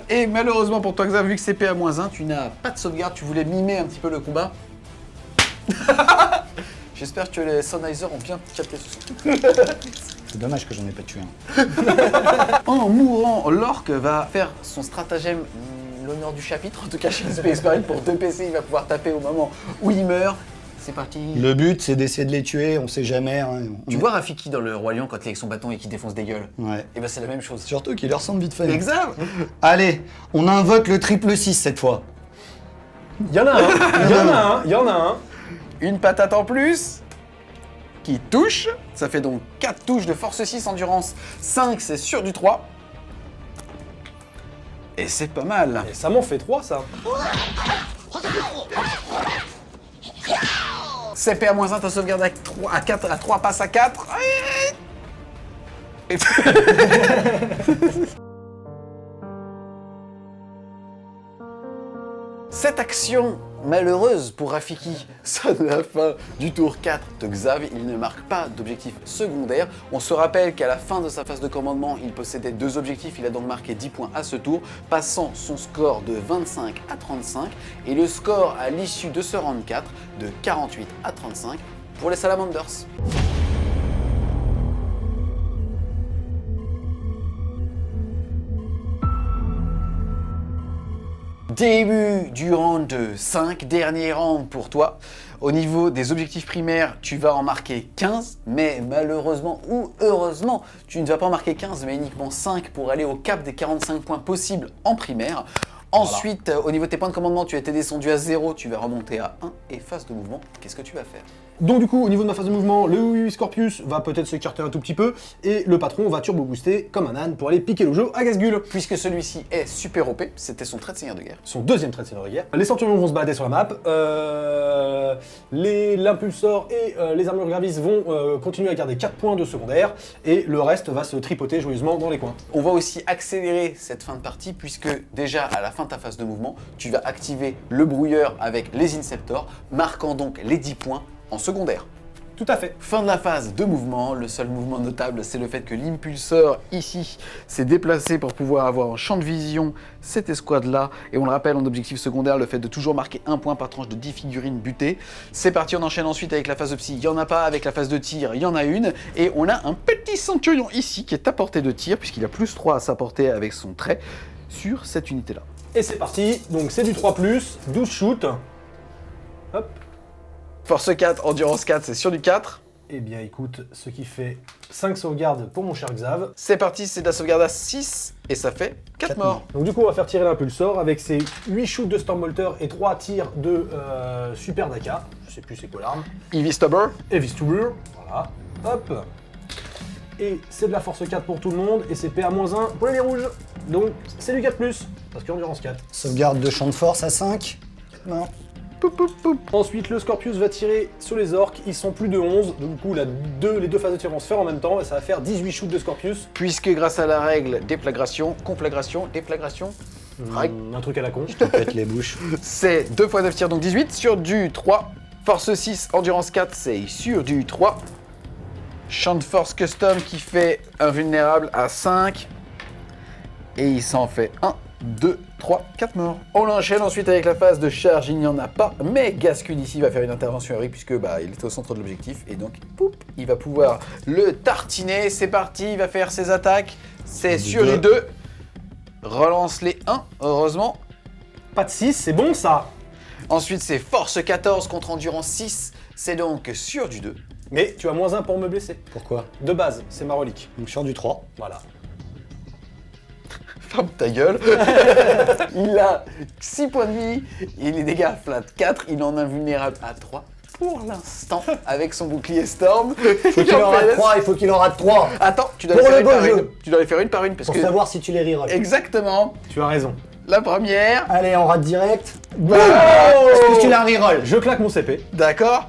Et malheureusement pour toi, Xav, vu que c'est P à -1, tu n'as pas de sauvegarde, tu voulais mimer un petit peu le combat. J'espère que les Sennheiser ont bien capté ce son. C'est dommage que j'en ai pas tué un. En mourant, l'orque va faire son stratagème, l'honneur du chapitre, en tout cas chez les Space Marines, pour 2 PC, il va pouvoir taper au moment où il meurt. c'est parti. Le but, c'est d'essayer de les tuer, on sait jamais. Hein. Tu vois Rafiki dans le Roi Lion quand il est avec son bâton et qu'il défonce des gueules? Ouais. Et ben c'est la même chose. Surtout qu'il leur ressemble vite fait. Exact. Allez, on invoque le triple 6 cette fois. Il y en a un, il y en a un, il y en a un. Une patate en plus qui touche. Ça fait donc 4 touches de force 6, endurance 5, c'est sur du 3. Et c'est pas mal. Et ça m'en fait 3, ça. CP à -1, ta sauvegarde à 3 passe à 4. Et- Cette action malheureuse pour Rafiki sonne la fin du tour 4 de Xav. Il ne marque pas d'objectif secondaire. On se rappelle qu'à la fin de sa phase de commandement, il possédait 2 objectifs. Il a donc marqué 10 points à ce tour, passant son score de 25 à 35 et le score à l'issue de ce round 4 de 48 à 35 pour les Salamanders. Début du round 5, dernier round pour toi. Au niveau des objectifs primaires, tu vas en marquer 15, mais malheureusement ou heureusement, tu ne vas pas en marquer 15, mais uniquement 5 pour aller au cap des 45 points possibles en primaire. Ensuite, au niveau de tes points de commandement, tu as été descendu à 0, tu vas remonter à 1 et phase de mouvement, qu'est-ce que tu vas faire? Donc du coup, au niveau de ma phase de mouvement, le Scorpius va peut-être s'écarter un tout petit peu, et le patron va turbo booster comme un âne pour aller piquer le jeu à Gasgul. Puisque celui-ci est super OP, c'était son trait de seigneur de guerre. Son deuxième trait de seigneur de guerre. Les centurions vont se balader sur la map, l'impulsor et les armures gravis vont continuer à garder 4 points de secondaire, et le reste va se tripoter joyeusement dans les coins. On va aussi accélérer cette fin de partie puisque déjà à la fin de ta phase de mouvement, tu vas activer le brouilleur avec les Inceptors, marquant donc les 10 points en secondaire. Tout à fait. Fin de la phase de mouvement, le seul mouvement notable c'est le fait que l'impulseur ici s'est déplacé pour pouvoir avoir en champ de vision cette escouade là, et on le rappelle en objectif secondaire le fait de toujours marquer 1 point par tranche de 10 figurines butées. C'est parti, on enchaîne ensuite avec la phase de psy, il n'y en a pas, avec la phase de tir il y en a une, et on a un petit centurion ici qui est à portée de tir puisqu'il a +3 à sa portée avec son trait sur cette unité là. Et c'est parti, donc c'est du 3+, 12 shoots. Hop. Force 4, endurance 4, c'est sur du 4. Eh bien écoute, ce qui fait 5 sauvegardes pour mon cher Xav. C'est parti, c'est de la sauvegarde à 6 et ça fait 4 morts. Donc du coup on va faire tirer l'impulsor avec ses 8 shoots de Stormbolter et 3 tirs de Super Daka. Je sais plus c'est quoi l'arme. Heavy Stubber. Heavy Stuber, voilà. Hop. Et c'est de la force 4 pour tout le monde et c'est PA-1 pour les rouges. Donc c'est du 4+, parce qu'endurance 4. Sauvegarde de champ de force à 5. Non. Poup, poup, poup. Ensuite, le Scorpius va tirer sur les orques, ils sont plus de 11, donc du coup les deux phases de tir vont se faire en même temps et ça va faire 18 shoots de Scorpius. Puisque grâce à la règle déflagration, conflagration, déflagration, Un truc à la con. Je te pète les bouches. c'est 2 fois 9 tirs, donc 18 sur du 3. Force 6, endurance 4, c'est sur du 3. Champ de force custom qui fait invulnérable à 5. Et il s'en fait 1, 2, 3, 4 morts. On enchaîne ensuite avec la phase de charge, il n'y en a pas, mais Gascul ici va faire une intervention héroïque puisque il était au centre de l'objectif et donc poup, il va pouvoir le tartiner. C'est parti, il va faire ses attaques, c'est sur du 2. Relance les 1, heureusement. Pas de 6, c'est bon ça. Ensuite c'est force 14 contre endurance 6, c'est donc sur du 2. Mais tu as -1 pour me blesser. Pourquoi? De base, c'est ma relique. Donc sur du 3. Voilà. Ferme ta gueule. Il a 6 points de vie et les dégâts flat 4. Il en est invulnérable à 3 pour l'instant avec son bouclier Storm. Faut qu'il en rate 3, il faut qu'il en rate 3. Attends, tu dois Pour les faire le une par beau jeu. une. Tu dois les faire une par une parce Pour que... savoir si tu les rerolls. Exactement. Tu as raison. La première. Allez, on rate direct. Oh Est-ce que tu la reroll? Je claque mon CP. D'accord.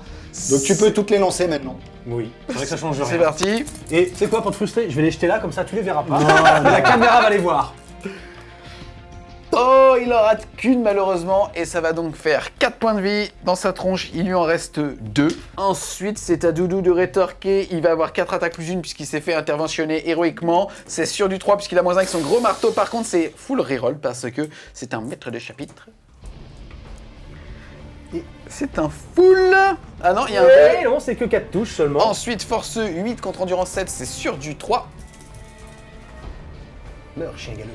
Donc tu peux toutes les lancer maintenant. Oui. C'est vrai que ça change rien. C'est parti. Et tu sais quoi, pour te frustrer, je vais les jeter là, comme ça tu les verras pas. Mais la caméra va les voir. Oh, il en rate qu'une malheureusement et ça va donc faire 4 points de vie dans sa tronche, il lui en reste 2. Ensuite, c'est à Doudou de rétorquer, il va avoir 4 attaques plus 1 puisqu'il s'est fait interventionner héroïquement. C'est sur du 3 puisqu'il a -1 avec son gros marteau, par contre c'est full reroll parce que c'est un maître de chapitre. Et c'est un full... Ah non, il y a un... Ouais, non, c'est que 4 touches seulement. Ensuite, force 8 contre endurance 7, c'est sur du 3. Meurs, chien galeux.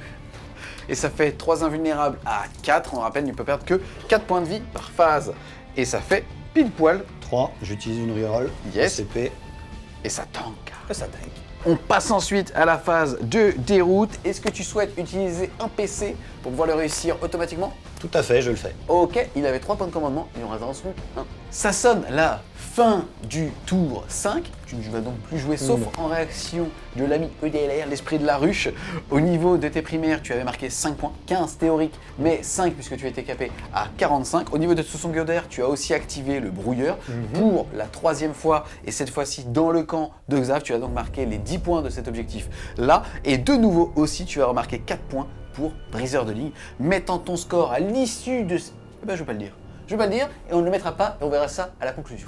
Et ça fait 3 invulnérables à 4. On rappelle, il ne peut perdre que 4 points de vie par phase. Et ça fait pile poil 3, j'utilise une reroll. Yes. CP. Et ça tank. Ça tank. On passe ensuite à la phase de déroute. Est-ce que tu souhaites utiliser un PC pour pouvoir le réussir automatiquement? Tout à fait, je le fais. Ok, il avait 3 points de commandement, il en reste ensuite 1. Ça sonne la fin du tour 5. Tu ne vas donc plus jouer sauf en réaction de l'ami EDLR, l'esprit de la ruche. Au niveau de tes primaires, tu avais marqué 5 points, 15 théoriques, mais 5 puisque tu étais capé à 45. Au niveau de ce secondaire, tu as aussi activé le brouilleur pour la 3e fois, et cette fois-ci dans le camp de Xav. Tu as donc marqué les 10 points de cet objectif là, et de nouveau aussi, tu as remarqué 4 points pour briseur de ligne, mettant ton score à l'issue de... Eh ben, je vais pas le dire. Je vais pas le dire, et on ne le mettra pas, et on verra ça à la conclusion.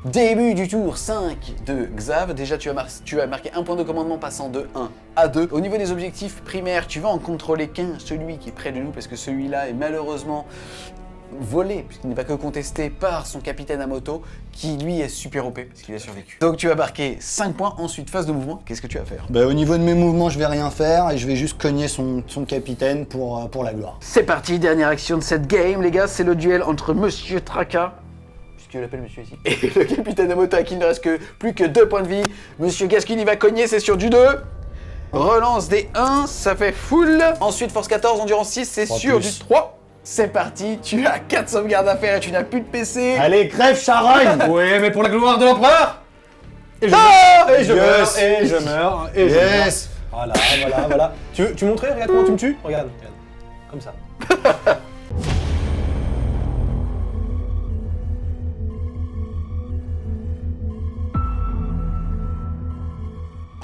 Début du tour 5 de Xav. Déjà, tu as marqué un point de commandement passant de 1 à 2. Au niveau des objectifs primaires, tu vas en contrôler qu'un, celui qui est près de nous, parce que celui-là est malheureusement volé, puisqu'il n'est pas que contesté par son capitaine à moto, qui lui est super OP, parce qu'il a survécu. Donc tu vas marquer 5 points, ensuite phase de mouvement, qu'est-ce que tu vas faire? Bah, au niveau de mes mouvements, je vais rien faire et je vais juste cogner son capitaine pour la gloire. C'est parti, dernière action de cette game, les gars, c'est le duel entre Monsieur Traka, puisque je l'appelle monsieur ici, et le capitaine à moto à qui il ne reste plus que 2 points de vie. Monsieur Gaskin, il va cogner, c'est sur du 2. Relance des 1, ça fait full. Ensuite, force 14, endurance 6, c'est sur du 3. C'est parti, tu as 4 sauvegardes à faire et tu n'as plus de PC. Allez, crève charogne. Ouais, mais pour la gloire de l'empereur. Et je meurs, et je meurs, et je meurs. Yes. Voilà. Tu montrais, regarde comment tu me tues. Regarde. Comme ça.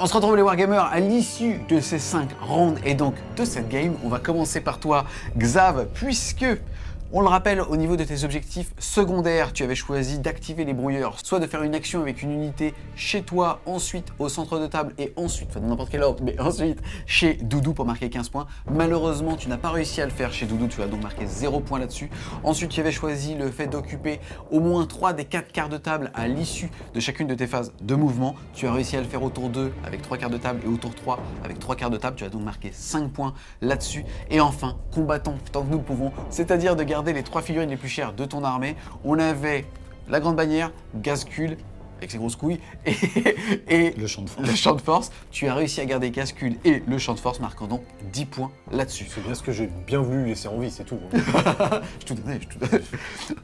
On se retrouve les Wargamers à l'issue de ces 5 rounds et donc de cette game. On va commencer par toi, Xav, puisque, on le rappelle, au niveau de tes objectifs secondaires, tu avais choisi d'activer les brouilleurs, soit de faire une action avec une unité chez toi, ensuite au centre de table et ensuite, enfin dans n'importe quel ordre, mais ensuite chez Doudou pour marquer 15 points. Malheureusement, tu n'as pas réussi à le faire chez Doudou, tu as donc marqué 0 points là-dessus. Ensuite, tu avais choisi le fait d'occuper au moins 3 des 4 quarts de table à l'issue de chacune de tes phases de mouvement. Tu as réussi à le faire au tour 2 avec 3 quarts de table et au tour 3 avec 3 quarts de table. Tu as donc marqué 5 points là-dessus. Et enfin, combattons tant que nous le pouvons, c'est-à-dire de garder les 3 figurines les plus chères de ton armée. On avait la grande bannière, Gascule, avec ses grosses couilles, et Le champ de force. le champ de force. Tu as réussi à garder Gascule et le champ de force, marquant donc 10 points là-dessus. C'est bien ce que j'ai bien voulu laisser en vie, c'est tout. Je te donnais.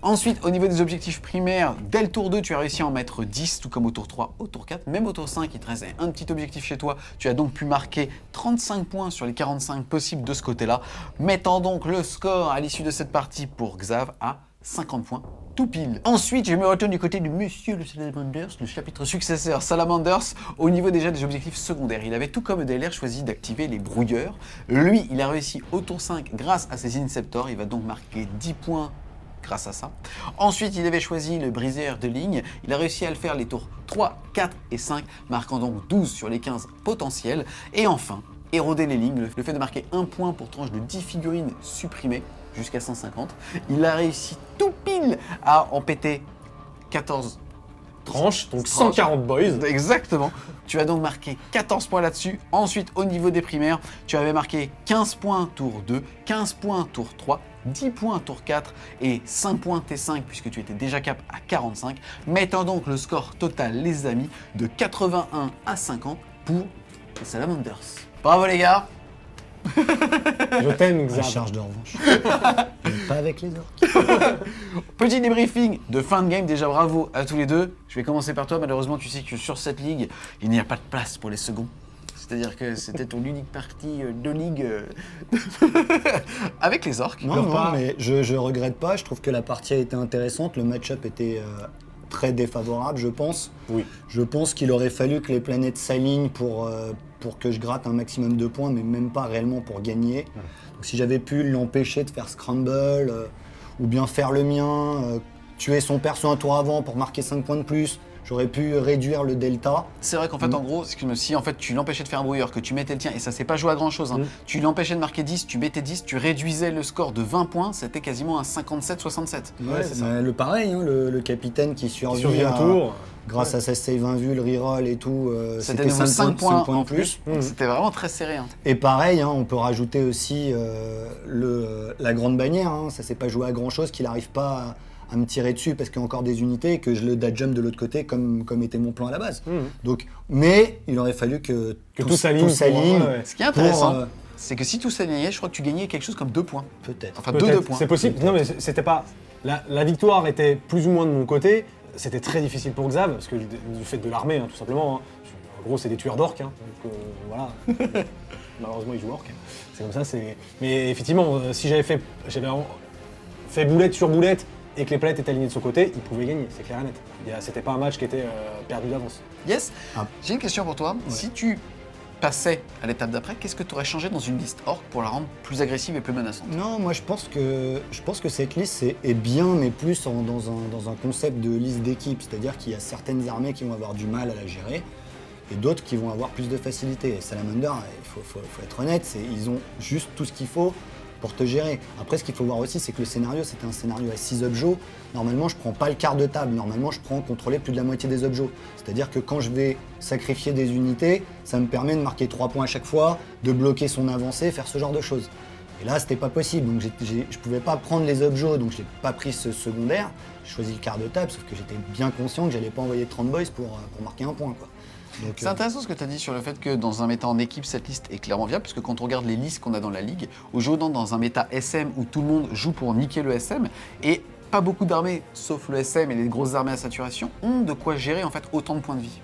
Ensuite, au niveau des objectifs primaires, dès le tour 2, tu as réussi à en mettre 10, tout comme au tour 3, au tour 4, même au tour 5, il te restait un petit objectif chez toi. Tu as donc pu marquer 35 points sur les 45 possibles de ce côté-là, mettant donc le score à l'issue de cette partie pour Xav à 50 points. Tout pile. Ensuite, je me retourne du côté de Monsieur le Salamanders, le chapitre successeur Salamanders, au niveau déjà des objectifs secondaires. Il avait tout comme DLR choisi d'activer les brouilleurs. Lui, il a réussi au tour 5 grâce à ses Inceptors. Il va donc marquer 10 points grâce à ça. Ensuite, il avait choisi le briseur de ligne. Il a réussi à le faire les tours 3, 4 et 5, marquant donc 12 sur les 15 potentiels. Et enfin, éroder les lignes, le fait de marquer 1 point pour tranche de 10 figurines supprimées, jusqu'à 150. Il a réussi tout pile à en péter 14 Tranche, donc 140 boys. Exactement. Tu as donc marqué 14 points là-dessus. Ensuite, au niveau des primaires, tu avais marqué 15 points tour 2, 15 points tour 3, 10 points tour 4 et 5 points T5 puisque tu étais déjà cap à 45, mettant donc le score total, les amis, de 81 à 50 pour les Salamanders. Bravo les gars. Je t'aime, La Xav. charge de revanche. Mais pas avec les orques. Petit débriefing de fin de game, déjà bravo à tous les deux. Je vais commencer par toi, malheureusement tu sais que sur cette ligue, il n'y a pas de place pour les seconds. C'est-à-dire que c'était ton unique partie de ligue avec les orques. Non, mais je regrette pas. Je trouve que la partie a été intéressante. Le match-up était très défavorable, je pense. Oui. Je pense qu'il aurait fallu que les planètes s'alignent pour que je gratte un maximum de points, mais même pas réellement pour gagner. Donc, si j'avais pu l'empêcher de faire scramble, ou bien faire le mien, tuer son perso un tour avant pour marquer 5 points de plus, j'aurais pu réduire le delta. C'est vrai qu'en fait, en gros, si en fait tu l'empêchais de faire un brouilleur, que tu mettais le tien, et ça s'est pas joué à grand chose, hein, tu l'empêchais de marquer 10, tu mettais 10, tu réduisais le score de 20 points, c'était quasiment un 57-67. Ouais, c'est ça. Le pareil, hein, le capitaine qui survit Survie un tour. grâce à sa save invu, le reroll et tout, Ça donne 5 points de en plus. plus. Donc c'était vraiment très serré. Hein. Et pareil, hein, on peut rajouter aussi la grande bannière. Hein, ça s'est pas joué à grand chose, qu'il n'arrive pas à me tirer dessus parce qu'il y a encore des unités et que je le dash jump de l'autre côté comme était mon plan à la base. Donc, mais il aurait fallu que tout s'aligne. Ouais. Ce qui est intéressant, c'est que si tout s'alignait, je crois que tu gagnais quelque chose comme 2 points. Peut-être. Enfin, Peut-être. 2 points. C'est possible. Non, mais c'était pas. La victoire était plus ou moins de mon côté. C'était très difficile pour Xav, parce que du fait de l'armée, hein, tout simplement. Hein. En gros, c'est des tueurs d'orques. Hein, donc voilà. Malheureusement, ils jouent orques. C'est comme ça. Mais effectivement, si j'avais fait boulette sur boulette et que les planètes étaient alignées de son côté, il pouvait gagner, c'est clair et net. C'était pas un match qui était perdu d'avance. Yes. Ah. J'ai une question pour toi. Ouais. Si tu passais à l'étape d'après, qu'est-ce que tu aurais changé dans une liste orc pour la rendre plus agressive et plus menaçante? Non, moi je pense que cette liste est bien, mais plus dans un concept de liste d'équipe. C'est-à-dire qu'il y a certaines armées qui vont avoir du mal à la gérer et d'autres qui vont avoir plus de facilité. Et Salamander, il faut être honnête, ils ont juste tout ce qu'il faut pour te gérer. Après, ce qu'il faut voir aussi, c'est que le scénario, c'était un scénario à 6 objets. Normalement, je prends pas le quart de table. Normalement, je prends contrôler plus de la moitié des objets. C'est-à-dire que quand je vais sacrifier des unités, ça me permet de marquer 3 points à chaque fois, de bloquer son avancée, faire ce genre de choses. Et là, c'était pas possible. Donc, je pouvais pas prendre les objets, donc je n'ai pas pris ce secondaire. J'ai choisi le quart de table, sauf que j'étais bien conscient que j'allais pas envoyer 30 boys pour marquer un point, quoi. C'est intéressant ce que tu as dit sur le fait que dans un méta en équipe, cette liste est clairement viable, parce que quand on regarde les listes qu'on a dans la ligue, aujourd'hui dans un méta SM où tout le monde joue pour niquer le SM, et pas beaucoup d'armées, sauf le SM et les grosses armées à saturation, ont de quoi gérer en fait autant de points de vie.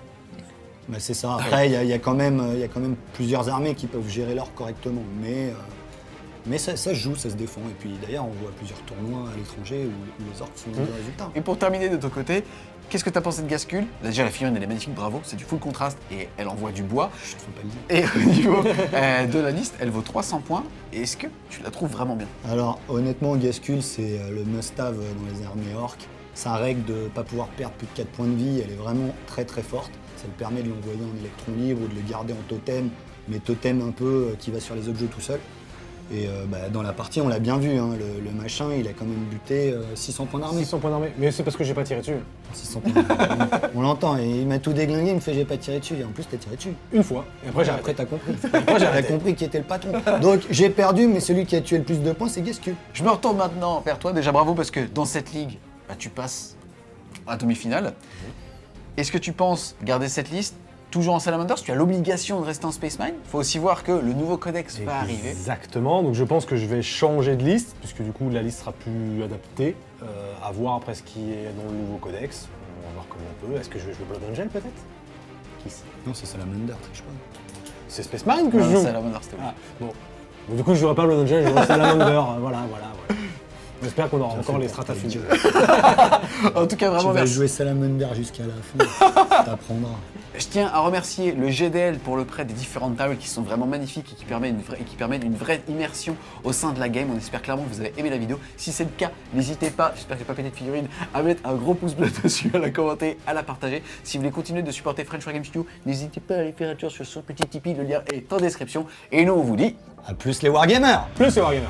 Bah c'est ça. Après, il y a quand même plusieurs armées qui peuvent gérer l'or correctement, mais ça se joue, ça se défend. Et puis d'ailleurs, on voit plusieurs tournois à l'étranger où les orques font des résultats. Et pour terminer de ton côté, qu'est-ce que tu as pensé de Gascule? Déjà, la figurine, elle est magnifique, bravo, c'est du full contraste et elle envoie du bois. Chut, faut pas le dire. Et au niveau de la liste, elle vaut 300 points. Et est-ce que tu la trouves vraiment bien? Alors, honnêtement, Gascule, c'est le must-have dans les armées orques. Sa règle de ne pas pouvoir perdre plus de 4 points de vie, elle est vraiment très très forte. Ça lui permet de l'envoyer en électron libre ou de le garder en totem, mais totem un peu qui va sur les objets tout seul. Et dans la partie, on l'a bien vu, hein, le machin, il a quand même buté 600 points d'armée. 600 points d'armée, mais c'est parce que j'ai pas tiré dessus. 600 points d'armée. On l'entend, et il m'a tout déglingué, il me fait j'ai pas tiré dessus, et en plus t'as tiré dessus. Une fois, et après j'ai Après arrêté. t'as compris. Après j'ai compris qui était le patron. Donc j'ai perdu, mais celui qui a tué le plus de points, c'est Gascule. Je me retourne maintenant vers toi. Déjà bravo parce que dans cette ligue, tu passes à demi-finale. Est-ce que tu penses garder cette liste toujours en Salamanders? Tu as l'obligation de rester en Space Marine. Il faut aussi voir que le nouveau codex va arriver. Exactement, donc je pense que je vais changer de liste, puisque du coup la liste sera plus adaptée, à voir après ce qui est dans le nouveau codex. On va voir comment on peut. Est-ce que je vais jouer Blood Angel peut-être? Qui sait? Non, c'est Salamander, triche pas. C'est Space Marine que je joue. Salamanders, c'était Ah, bon. Donc du coup je jouerai pas Blood Angel, je jouerai Salamander, voilà. J'espère qu'on aura encore les stratas finis. En tout cas, vraiment Tu vas merci. jouer Salamander jusqu'à la fin, t'apprendras. Je tiens à remercier le GDL pour le prêt des différentes tables qui sont vraiment magnifiques et qui permettent une vraie immersion au sein de la game. On espère clairement que vous avez aimé la vidéo. Si c'est le cas, n'hésitez pas, j'espère que j'ai pas pété de figurine, à mettre un gros pouce bleu dessus, à la commenter, à la partager. Si vous voulez continuer de supporter French War Game Studio, n'hésitez pas à aller faire un tour sur son petit Tipeee, le lien est en description. Et nous on vous dit A plus les Wargamers. Plus c'est Wargamer.